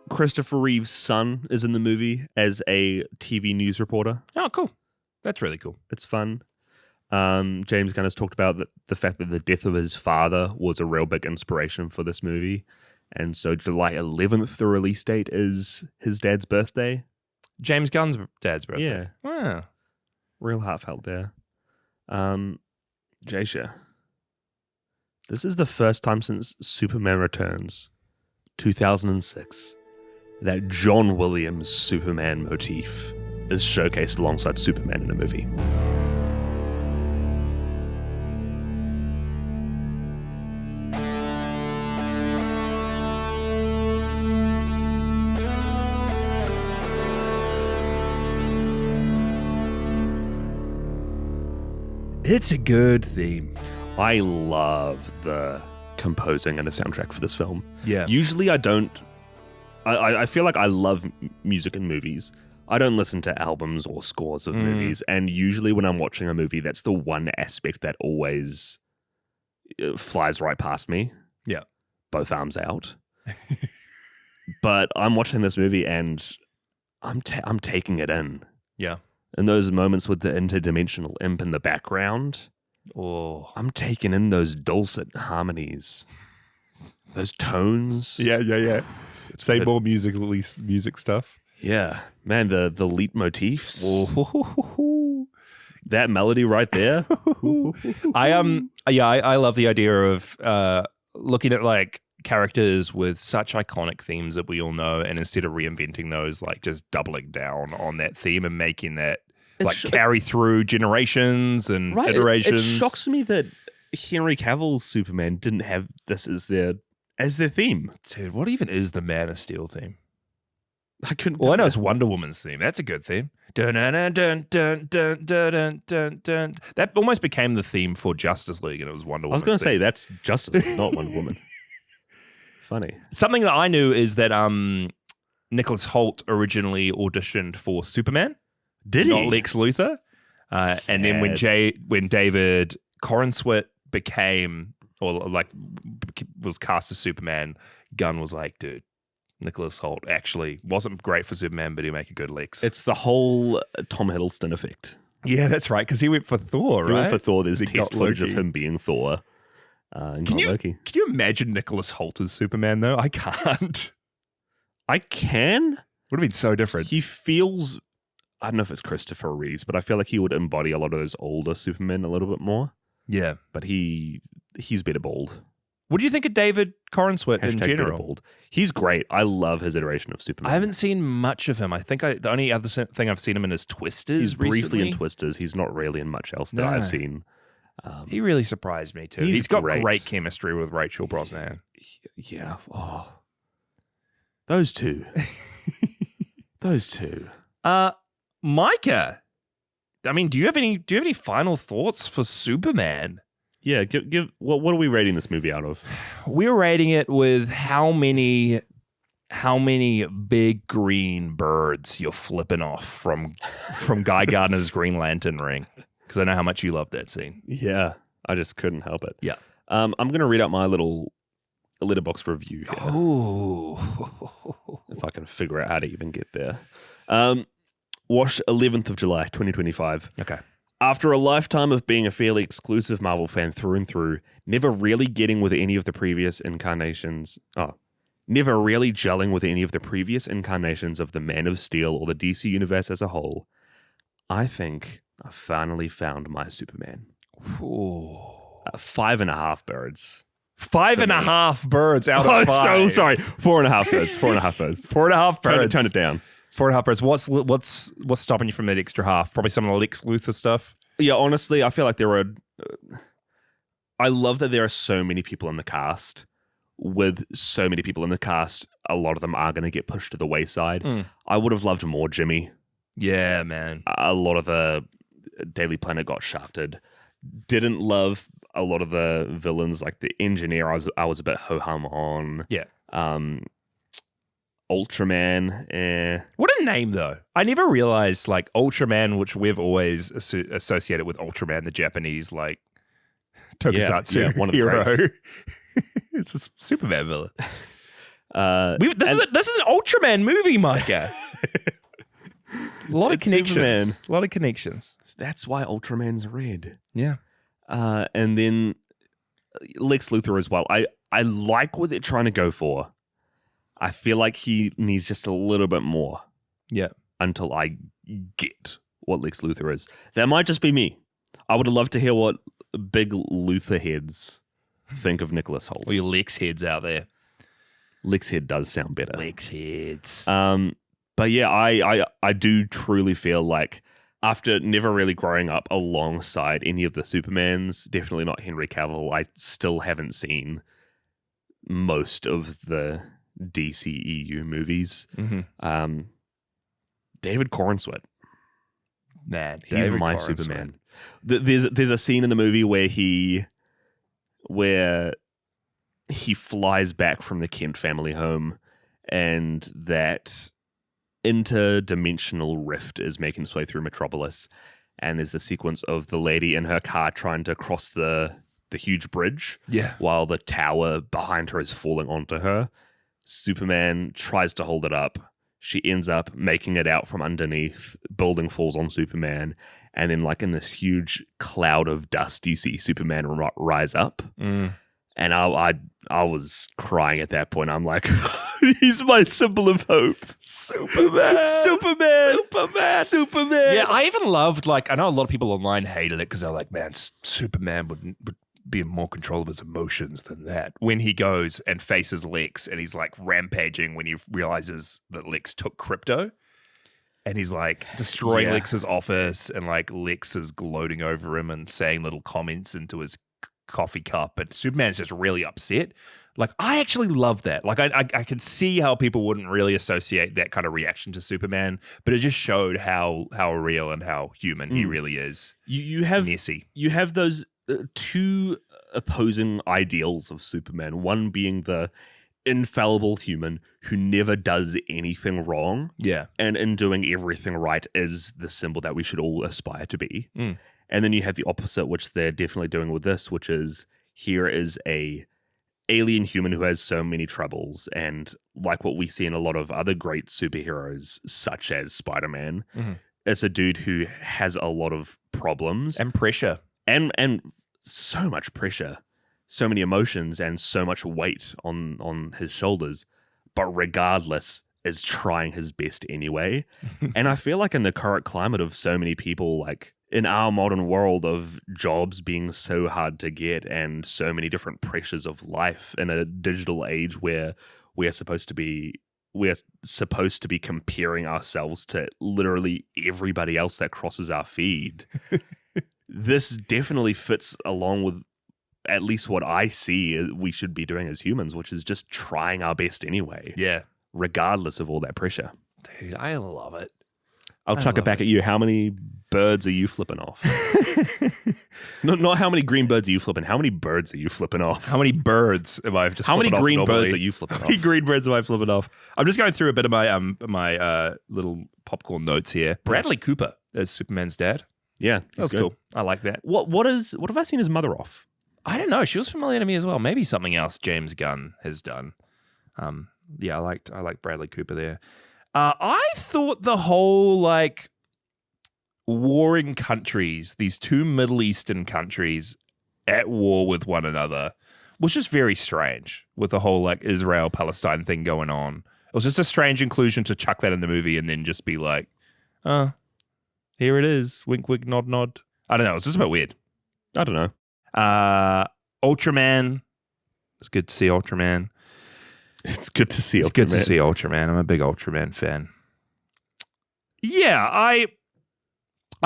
Speaker 2: Christopher Reeve's son is in the movie as a TV news reporter.
Speaker 1: Oh, cool. That's really cool.
Speaker 2: It's fun. James Gunn has talked about the fact that the death of his father was a real big inspiration for this movie. And so July 11th, the release date, is his dad's birthday.
Speaker 1: James Gunn's dad's birthday?
Speaker 2: Yeah.
Speaker 1: Wow.
Speaker 2: Real heartfelt there. Jasher, this is the first time since Superman Returns, 2006, that John Williams' Superman motif is showcased alongside Superman in a movie.
Speaker 1: It's a good theme.
Speaker 2: I love the composing and the soundtrack for this film.
Speaker 1: Yeah.
Speaker 2: Usually I don't. I feel like I love music in movies. I don't listen to albums or scores of movies. And usually when I'm watching a movie, that's the one aspect that always flies right past me.
Speaker 1: Yeah.
Speaker 2: Both arms out. But I'm watching this movie and I'm taking it in.
Speaker 1: Yeah.
Speaker 2: And those moments with the interdimensional imp in the background, I'm taking in those dulcet harmonies, those tones.
Speaker 1: Yeah. Say more music stuff.
Speaker 2: Yeah, man, the leitmotifs. That melody right there.
Speaker 1: I love the idea of looking at like characters with such iconic themes that we all know, and instead of reinventing those, like just doubling down on that theme and making that carry through generations and iterations.
Speaker 2: It shocks me that Henry Cavill's Superman didn't have this as their theme.
Speaker 1: Dude, what even is the Man of Steel theme?
Speaker 2: I couldn't.
Speaker 1: Well, I know it's Wonder Woman's theme. That's a good theme. Dun, dun, dun, dun, dun, dun, dun, dun, dun. That almost became the theme for Justice League, and it was Wonder Woman.
Speaker 2: I was going to say that's Justice League, not Wonder Woman. Funny.
Speaker 1: Something that I knew is that Nicholas Hoult originally auditioned for Superman.
Speaker 2: Did he?
Speaker 1: Not Lex Luthor. And then when David Corenswet was cast as Superman, Gunn was like, dude, Nicholas Hoult actually wasn't great for Superman, but he'll make a good Lex.
Speaker 2: It's the whole Tom Hiddleston effect.
Speaker 1: Yeah, that's right, because he went for Thor, right?
Speaker 2: He went for Thor. There's test footage of him being Thor.
Speaker 1: Can you imagine Nicholas Hoult as Superman, though? I can't.
Speaker 2: I can.
Speaker 1: Would have been so different.
Speaker 2: He feels... I don't know if it's Christopher Reeves, but I feel like he would embody a lot of those older Supermen a little bit more.
Speaker 1: Yeah.
Speaker 2: But he's better bald.
Speaker 1: What do you think of David Corenswet in general?
Speaker 2: Bald. He's great. I love his iteration of Superman.
Speaker 1: I haven't seen much of him. I think the only other thing I've seen him in is Twisters.
Speaker 2: He's briefly
Speaker 1: recently.
Speaker 2: in Twisters. He's not really in much else that I've seen.
Speaker 1: He really surprised me too. He's got great chemistry with Rachel Brosnahan.
Speaker 2: Yeah. Oh, those two. Those two.
Speaker 1: Mykah. I mean, do you have any final thoughts for Superman?
Speaker 2: Yeah, give what are we rating this movie out of?
Speaker 1: We're rating it with how many big green birds you're flipping off from Guy Gardner's Green Lantern ring, because I know how much you love that scene.
Speaker 2: Yeah, I just couldn't help it.
Speaker 1: Yeah.
Speaker 2: I'm going to read out my little Letterboxd review here.
Speaker 1: Oh.
Speaker 2: If I can figure out how to even get there. Watched 11th of July, 2025.
Speaker 1: Okay.
Speaker 2: After a lifetime of being a fairly exclusive Marvel fan through and through, never really getting with any of the previous incarnations. Never really gelling with any of the previous incarnations of the Man of Steel or the DC Universe as a whole, I think I finally found my Superman.
Speaker 1: Ooh.
Speaker 2: 5.5 birds.
Speaker 1: 5.5 birds out of 5.
Speaker 2: So sorry. 4.5 birds. 4.5 birds.
Speaker 1: 4.5 birds.
Speaker 2: Turn it down.
Speaker 1: 4.5 birds. What's stopping you from that extra half? Probably some of the Lex Luthor stuff.
Speaker 2: Yeah, honestly, I feel like there are. I love that there are so many people in the cast. With so many people in the cast, a lot of them are going to get pushed to the wayside. I would have loved more Jimmy.
Speaker 1: Yeah, man.
Speaker 2: A lot of the Daily Planet got shafted. Didn't love a lot of the villains, like the engineer. I was a bit ho-hum on.
Speaker 1: Yeah.
Speaker 2: Ultraman.
Speaker 1: What a name, though. I never realized, like, Ultraman, which we've always associated with Ultraman, the Japanese, like, tokusatsu
Speaker 2: one of the
Speaker 1: hero.
Speaker 2: greats.
Speaker 1: It's a Superman villain.
Speaker 2: This
Speaker 1: is an Ultraman movie, Mykah. A lot of connections.
Speaker 2: Superman.
Speaker 1: A lot of connections.
Speaker 2: That's why Ultraman's red.
Speaker 1: Yeah.
Speaker 2: And then Lex Luthor as well. I like what they're trying to go for. I feel like he needs just a little bit more.
Speaker 1: Yeah.
Speaker 2: Until I get what Lex Luthor is. That might just be me. I would love to hear what big Luthor heads think of Nicholas Hoult.
Speaker 1: All your Lex heads out there.
Speaker 2: Lex head does sound better.
Speaker 1: Lex heads.
Speaker 2: But yeah, I do truly feel like after never really growing up alongside any of the Supermans, definitely not Henry Cavill, I still haven't seen most of the DCEU movies.
Speaker 1: Mm-hmm.
Speaker 2: David Corenswet.
Speaker 1: Man,
Speaker 2: he's
Speaker 1: David
Speaker 2: my
Speaker 1: Corenswet.
Speaker 2: Superman. There's a scene in the movie where he flies back from the Kent family home, and that interdimensional rift is making its way through Metropolis, and there's the sequence of the lady in her car trying to cross the huge bridge, while the tower behind her is falling onto her. Superman tries to hold it up. She ends up making it out from underneath. Building falls on Superman, and then, like, in this huge cloud of dust, you see Superman rise up. And I was crying at that point. I'm like, he's my symbol of hope. Superman.
Speaker 1: Yeah, I even loved, like, I know a lot of people online hated it because they're like, man, Superman would be in more control of his emotions than that. When he goes and faces Lex and he's like rampaging when he realizes that Lex took crypto. And he's like destroying Lex's office, and like Lex is gloating over him and saying little comments into his coffee cup, and Superman's just really upset. Like, I actually love that. Like, I can see how people wouldn't really associate that kind of reaction to Superman, but it just showed how real and how human he really is.
Speaker 2: You have
Speaker 1: messy.
Speaker 2: You have those two opposing ideals of Superman. One being the infallible human who never does anything wrong.
Speaker 1: Yeah.
Speaker 2: And in doing everything right is the symbol that we should all aspire to be. And then you have the opposite, which they're definitely doing with this, which is here is a alien human who has so many troubles. And like what we see in a lot of other great superheroes, such as Spider-Man, it's a dude who has a lot of problems.
Speaker 1: And pressure.
Speaker 2: And so much pressure. So many emotions and so much weight on his shoulders, but regardless is trying his best anyway. And I feel like in the current climate of so many people like in our modern world of jobs being so hard to get and so many different pressures of life in a digital age where we're supposed to be comparing ourselves to literally everybody else that crosses our feed. This definitely fits along with at least what I see we should be doing as humans, which is just trying our best anyway.
Speaker 1: Yeah.
Speaker 2: Regardless of all that pressure.
Speaker 1: Dude, I love it.
Speaker 2: I'll chuck it back at you. How many birds are you flipping off? Not how many green birds are you flipping. How many birds are you flipping off?
Speaker 1: How many birds am I just
Speaker 2: How many green
Speaker 1: normally?
Speaker 2: birds are you flipping off?
Speaker 1: How many green birds am I flipping off? I'm just going through a bit of my my little popcorn notes here. Bradley Cooper as Superman's dad.
Speaker 2: Yeah,
Speaker 1: that's cool. I like that.
Speaker 2: What have I seen his mother off?
Speaker 1: I don't know. She was familiar to me as well. Maybe something else James Gunn has done. Yeah, I like Bradley Cooper there. I thought the whole like warring countries, these two Middle Eastern countries at war with one another, was just very strange with the whole like Israel-Palestine thing going on. It was just a strange inclusion to chuck that in the movie and then just be like, here it is. Wink, wink, nod, nod. I don't know. It's just a bit weird.
Speaker 2: I don't know.
Speaker 1: Ultraman. It's good to see Ultraman.
Speaker 2: It's good to see Ultraman.
Speaker 1: It's good to see Ultraman. I'm a big Ultraman fan. Yeah, I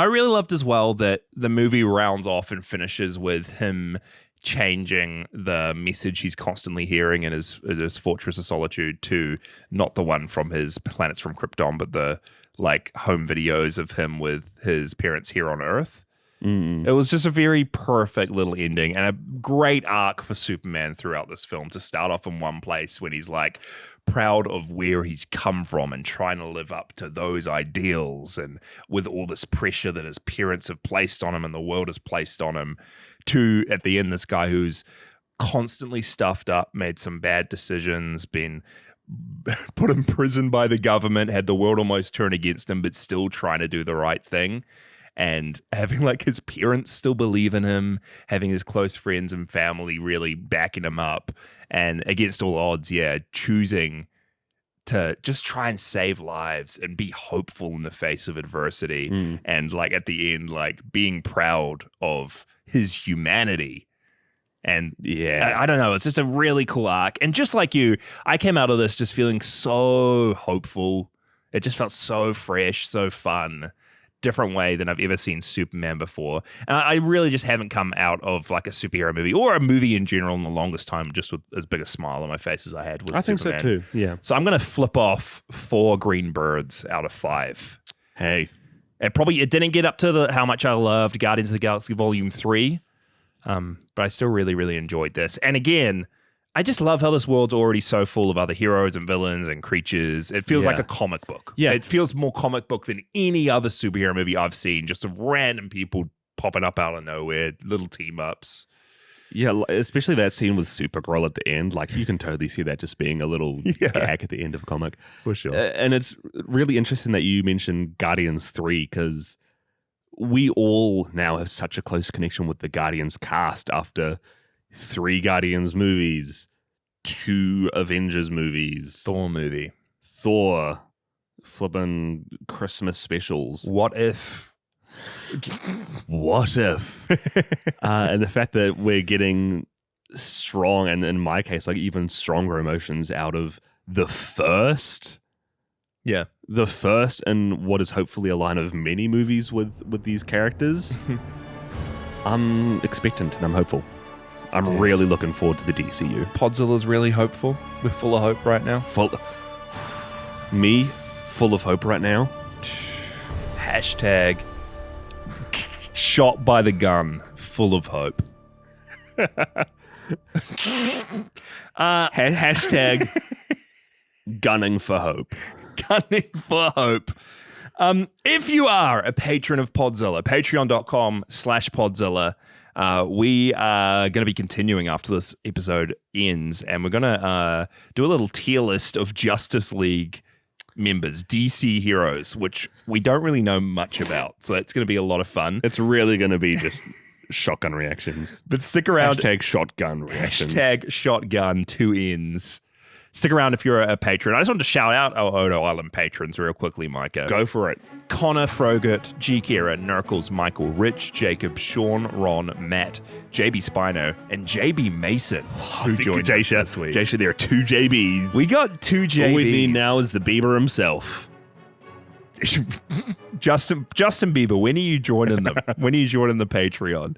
Speaker 1: really loved as well that the movie rounds off and finishes with him changing the message he's constantly hearing in his Fortress of Solitude to not the one from his Planets from Krypton, but the like home videos of him with his parents here on Earth.
Speaker 2: Mm.
Speaker 1: It was just a very perfect little ending and a great arc for Superman throughout this film to start off in one place when he's like proud of where he's come from and trying to live up to those ideals, and with all this pressure that his parents have placed on him and the world has placed on him, to at the end this guy who's constantly stuffed up, made some bad decisions, been put in prison by the government, had the world almost turn against him, but still trying to do the right thing. And having like his parents still believe in him, having his close friends and family really backing him up, and against all odds, choosing to just try and save lives and be hopeful in the face of adversity. And like at the end, like being proud of his humanity. And I don't know, it's just a really cool arc. And just like you, I came out of this just feeling so hopeful. It just felt so fresh, so fun. Different way than I've ever seen Superman before. And I really just haven't come out of like a superhero movie or a movie in general in the longest time just with as big a smile on my face as I had with Superman.
Speaker 2: I think so too, yeah.
Speaker 1: So I'm going to flip off 4 green birds out of 5.
Speaker 2: Hey.
Speaker 1: It didn't get up to how much I loved Guardians of the Galaxy Volume 3, but I still really, really enjoyed this. And again, I just love how this world's already so full of other heroes and villains and creatures. It feels like a comic book.
Speaker 2: Yeah.
Speaker 1: It feels more comic book than any other superhero movie I've seen, just of random people popping up out of nowhere, little team-ups.
Speaker 2: Yeah, especially that scene with Supergirl at the end. Like, you can totally see that just being a little gag at the end of a comic.
Speaker 1: For sure.
Speaker 2: And it's really interesting that you mentioned Guardians 3, because we all now have such a close connection with the Guardians cast after 3 Guardians movies, 2 Avengers movies,
Speaker 1: Thor movie,
Speaker 2: Thor, flippin' Christmas specials.
Speaker 1: What if?
Speaker 2: What if? And the fact that we're getting strong, and in my case, like even stronger emotions out of the first.
Speaker 1: Yeah.
Speaker 2: The first in what is hopefully a line of many movies with these characters. I'm expectant and I'm hopeful. I'm really looking forward to the DCU.
Speaker 1: Podzilla's really hopeful. We're full of hope right now.
Speaker 2: Full of hope right now.
Speaker 1: Hashtag shot by the gun, full of hope.
Speaker 2: Hashtag gunning for hope.
Speaker 1: Gunning for hope. If you are a patron of Podzilla, patreon.com/Podzilla, we are going to be continuing after this episode ends, and we're going to do a little tier list of Justice League members, DC heroes, which we don't really know much about. So it's going to be a lot of fun.
Speaker 2: It's really going to be just shotgun reactions.
Speaker 1: But stick around.
Speaker 2: Hashtag shotgun reactions.
Speaker 1: Hashtag shotgun, 2 N's. Stick around if you're a patron. I just wanted to shout out our Odo Island patrons real quickly, Mykah.
Speaker 2: Go for it.
Speaker 1: Connor, Frogurt, G. Kira, Nerkles, Michael, Rich, Jacob, Sean, Ron, Matt, JBSpino, and JB Mason, who joined us this week.
Speaker 2: Jasher, there are 2 JBs.
Speaker 1: We got 2 JBs.
Speaker 2: All we need now is the Bieber himself.
Speaker 1: Justin Bieber, when are you joining them? When are you joining the Patreon?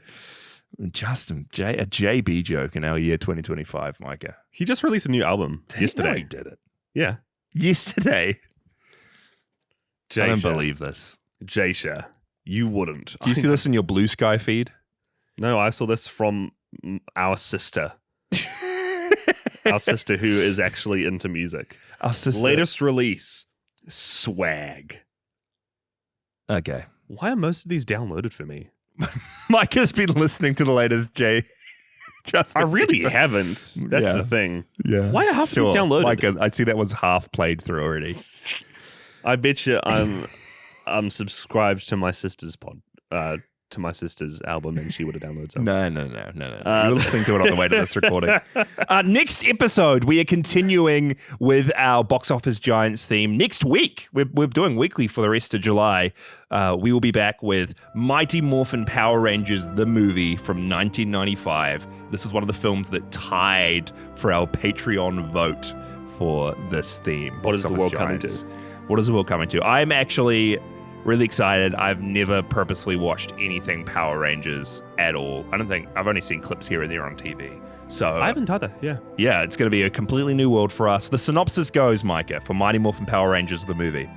Speaker 1: Justin, a JB joke in our year 2025, Mykah.
Speaker 2: He just released a new album yesterday.
Speaker 1: No, he did it.
Speaker 2: Yeah.
Speaker 1: Yesterday.
Speaker 2: Jasher.
Speaker 1: I don't believe this.
Speaker 2: Jasher, you wouldn't.
Speaker 1: Do you see this in your Blue Sky feed?
Speaker 2: No, I saw this from our sister. Our sister who is actually into music.
Speaker 1: Our sister.
Speaker 2: Latest release, Swag.
Speaker 1: Okay.
Speaker 2: Why are most of these downloaded for me?
Speaker 1: Mike has been listening to the latest Justin
Speaker 2: I really
Speaker 1: Bieber.
Speaker 2: haven't. That's
Speaker 1: Yeah.
Speaker 2: the thing.
Speaker 1: Yeah.
Speaker 2: Why are half of these downloaded?
Speaker 1: Mike, I see that one's half played through already.
Speaker 2: I bet you I'm subscribed to my sister's to my sister's album, and she would have downloaded something.
Speaker 1: No. You're listening to it on the way to this recording. Next episode, we are continuing with our Box Office Giants theme. Next week, we're doing weekly for the rest of July. We will be back with Mighty Morphin Power Rangers, the movie from 1995. This is one of the films that tied for our Patreon vote for this theme.
Speaker 2: What is the world coming to?
Speaker 1: What is the world coming to? I'm actually really excited. I've never purposely watched anything Power Rangers at all. I've only seen clips here and there on TV. So
Speaker 2: I haven't either, yeah.
Speaker 1: Yeah, it's going to be a completely new world for us. The synopsis goes, Mykah, for Mighty Morphin Power Rangers, the movie.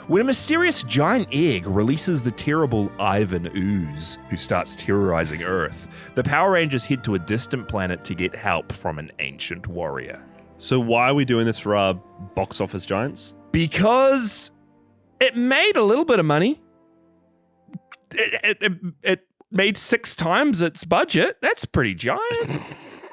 Speaker 1: When a mysterious giant egg releases the terrible Ivan Ooze, who starts terrorizing Earth, the Power Rangers head to a distant planet to get help from an ancient warrior.
Speaker 2: So why are we doing this for our Box Office Giants?
Speaker 1: Because it made a little bit of money. It made 6 times its budget. That's pretty giant.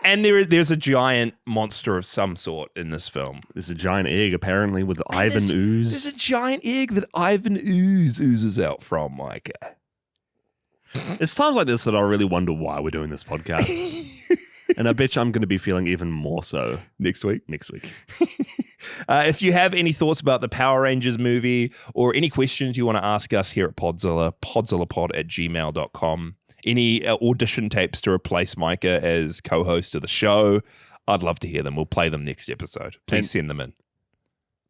Speaker 1: And there's a giant monster of some sort in this film.
Speaker 2: There's a giant egg, apparently, with Ivan Ooze.
Speaker 1: There's a giant egg that Ivan Ooze oozes out from, Mykah.
Speaker 2: It's times like this that I really wonder why we're doing this podcast. And I bet you I'm going to be feeling even more so
Speaker 1: next week.
Speaker 2: If
Speaker 1: you have any thoughts about the Power Rangers movie or any questions you want to ask us here at Podzilla, podzillapod@gmail.com. Any audition tapes to replace Mykah as co-host of the show, I'd love to hear them. We'll play them next episode. Please send them in.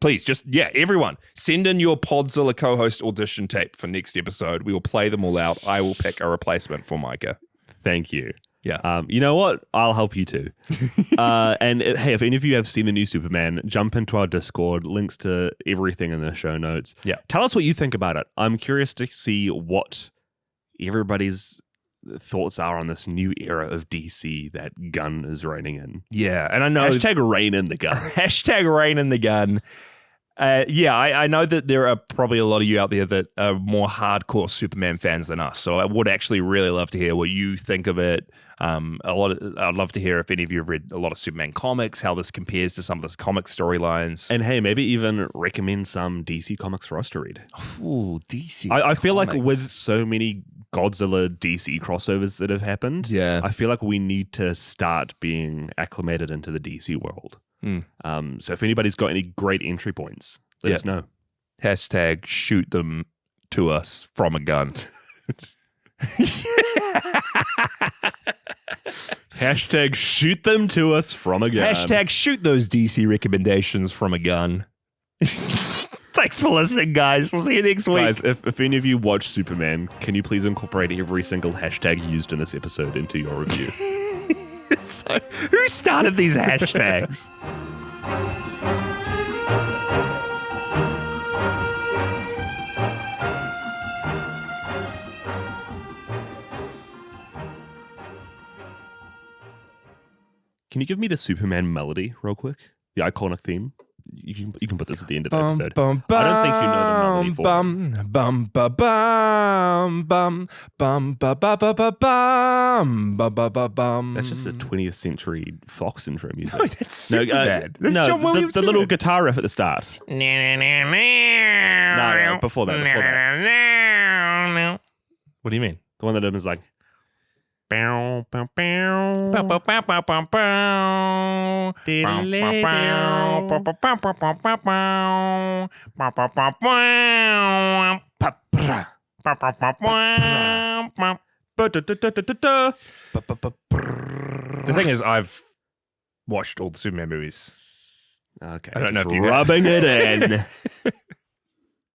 Speaker 1: Please, everyone, send in your Podzilla co-host audition tape for next episode. We will play them all out. I will pick a replacement for Mykah.
Speaker 2: Thank you.
Speaker 1: Yeah.
Speaker 2: You know what? I'll help you too. And hey, if any of you have seen the new Superman, jump into our Discord. Links to everything in the show notes.
Speaker 1: Yeah.
Speaker 2: Tell us what you think about it. I'm curious to see what everybody's thoughts are on this new era of DC that Gunn is reigning in.
Speaker 1: Yeah. And I know.
Speaker 2: Hashtag reign in the gun.
Speaker 1: Hashtag reign in the gun. I know that there are probably a lot of you out there that are more hardcore Superman fans than us. So I would actually really love to hear what you think of it. I'd love to hear if any of you have read a lot of Superman comics, how this compares to some of the comic storylines.
Speaker 2: And hey, maybe even recommend some DC comics for us to read.
Speaker 1: Ooh, DC.
Speaker 2: I feel like with so many Godzilla DC crossovers that have happened, I feel like we need to start being acclimated into the DC world. So if anybody's got any great entry points, let us know.
Speaker 1: Hashtag shoot them to us from a gun.
Speaker 2: Hashtag shoot them to us from a gun.
Speaker 1: Hashtag shoot those DC recommendations from a gun. Thanks for listening, guys. We'll see you next week.
Speaker 2: Guys, if any of you watch Superman, can you please incorporate every single hashtag used in this episode into your review?
Speaker 1: So, who started these hashtags?
Speaker 2: Can you give me the Superman melody real quick? The iconic theme? You can put this at the end of the episode. I don't think you know the melody for it. That's just a 20th century Fox intro music.
Speaker 1: No, that's super bad. That's John Williams.
Speaker 2: The little guitar riff at the start. No, before that.
Speaker 1: What do you mean?
Speaker 2: The one that is like...
Speaker 1: Bow, bow, bow. The thing is, I've watched all the Superman movies.
Speaker 2: Okay,
Speaker 1: I don't know if you
Speaker 2: rubbing it in.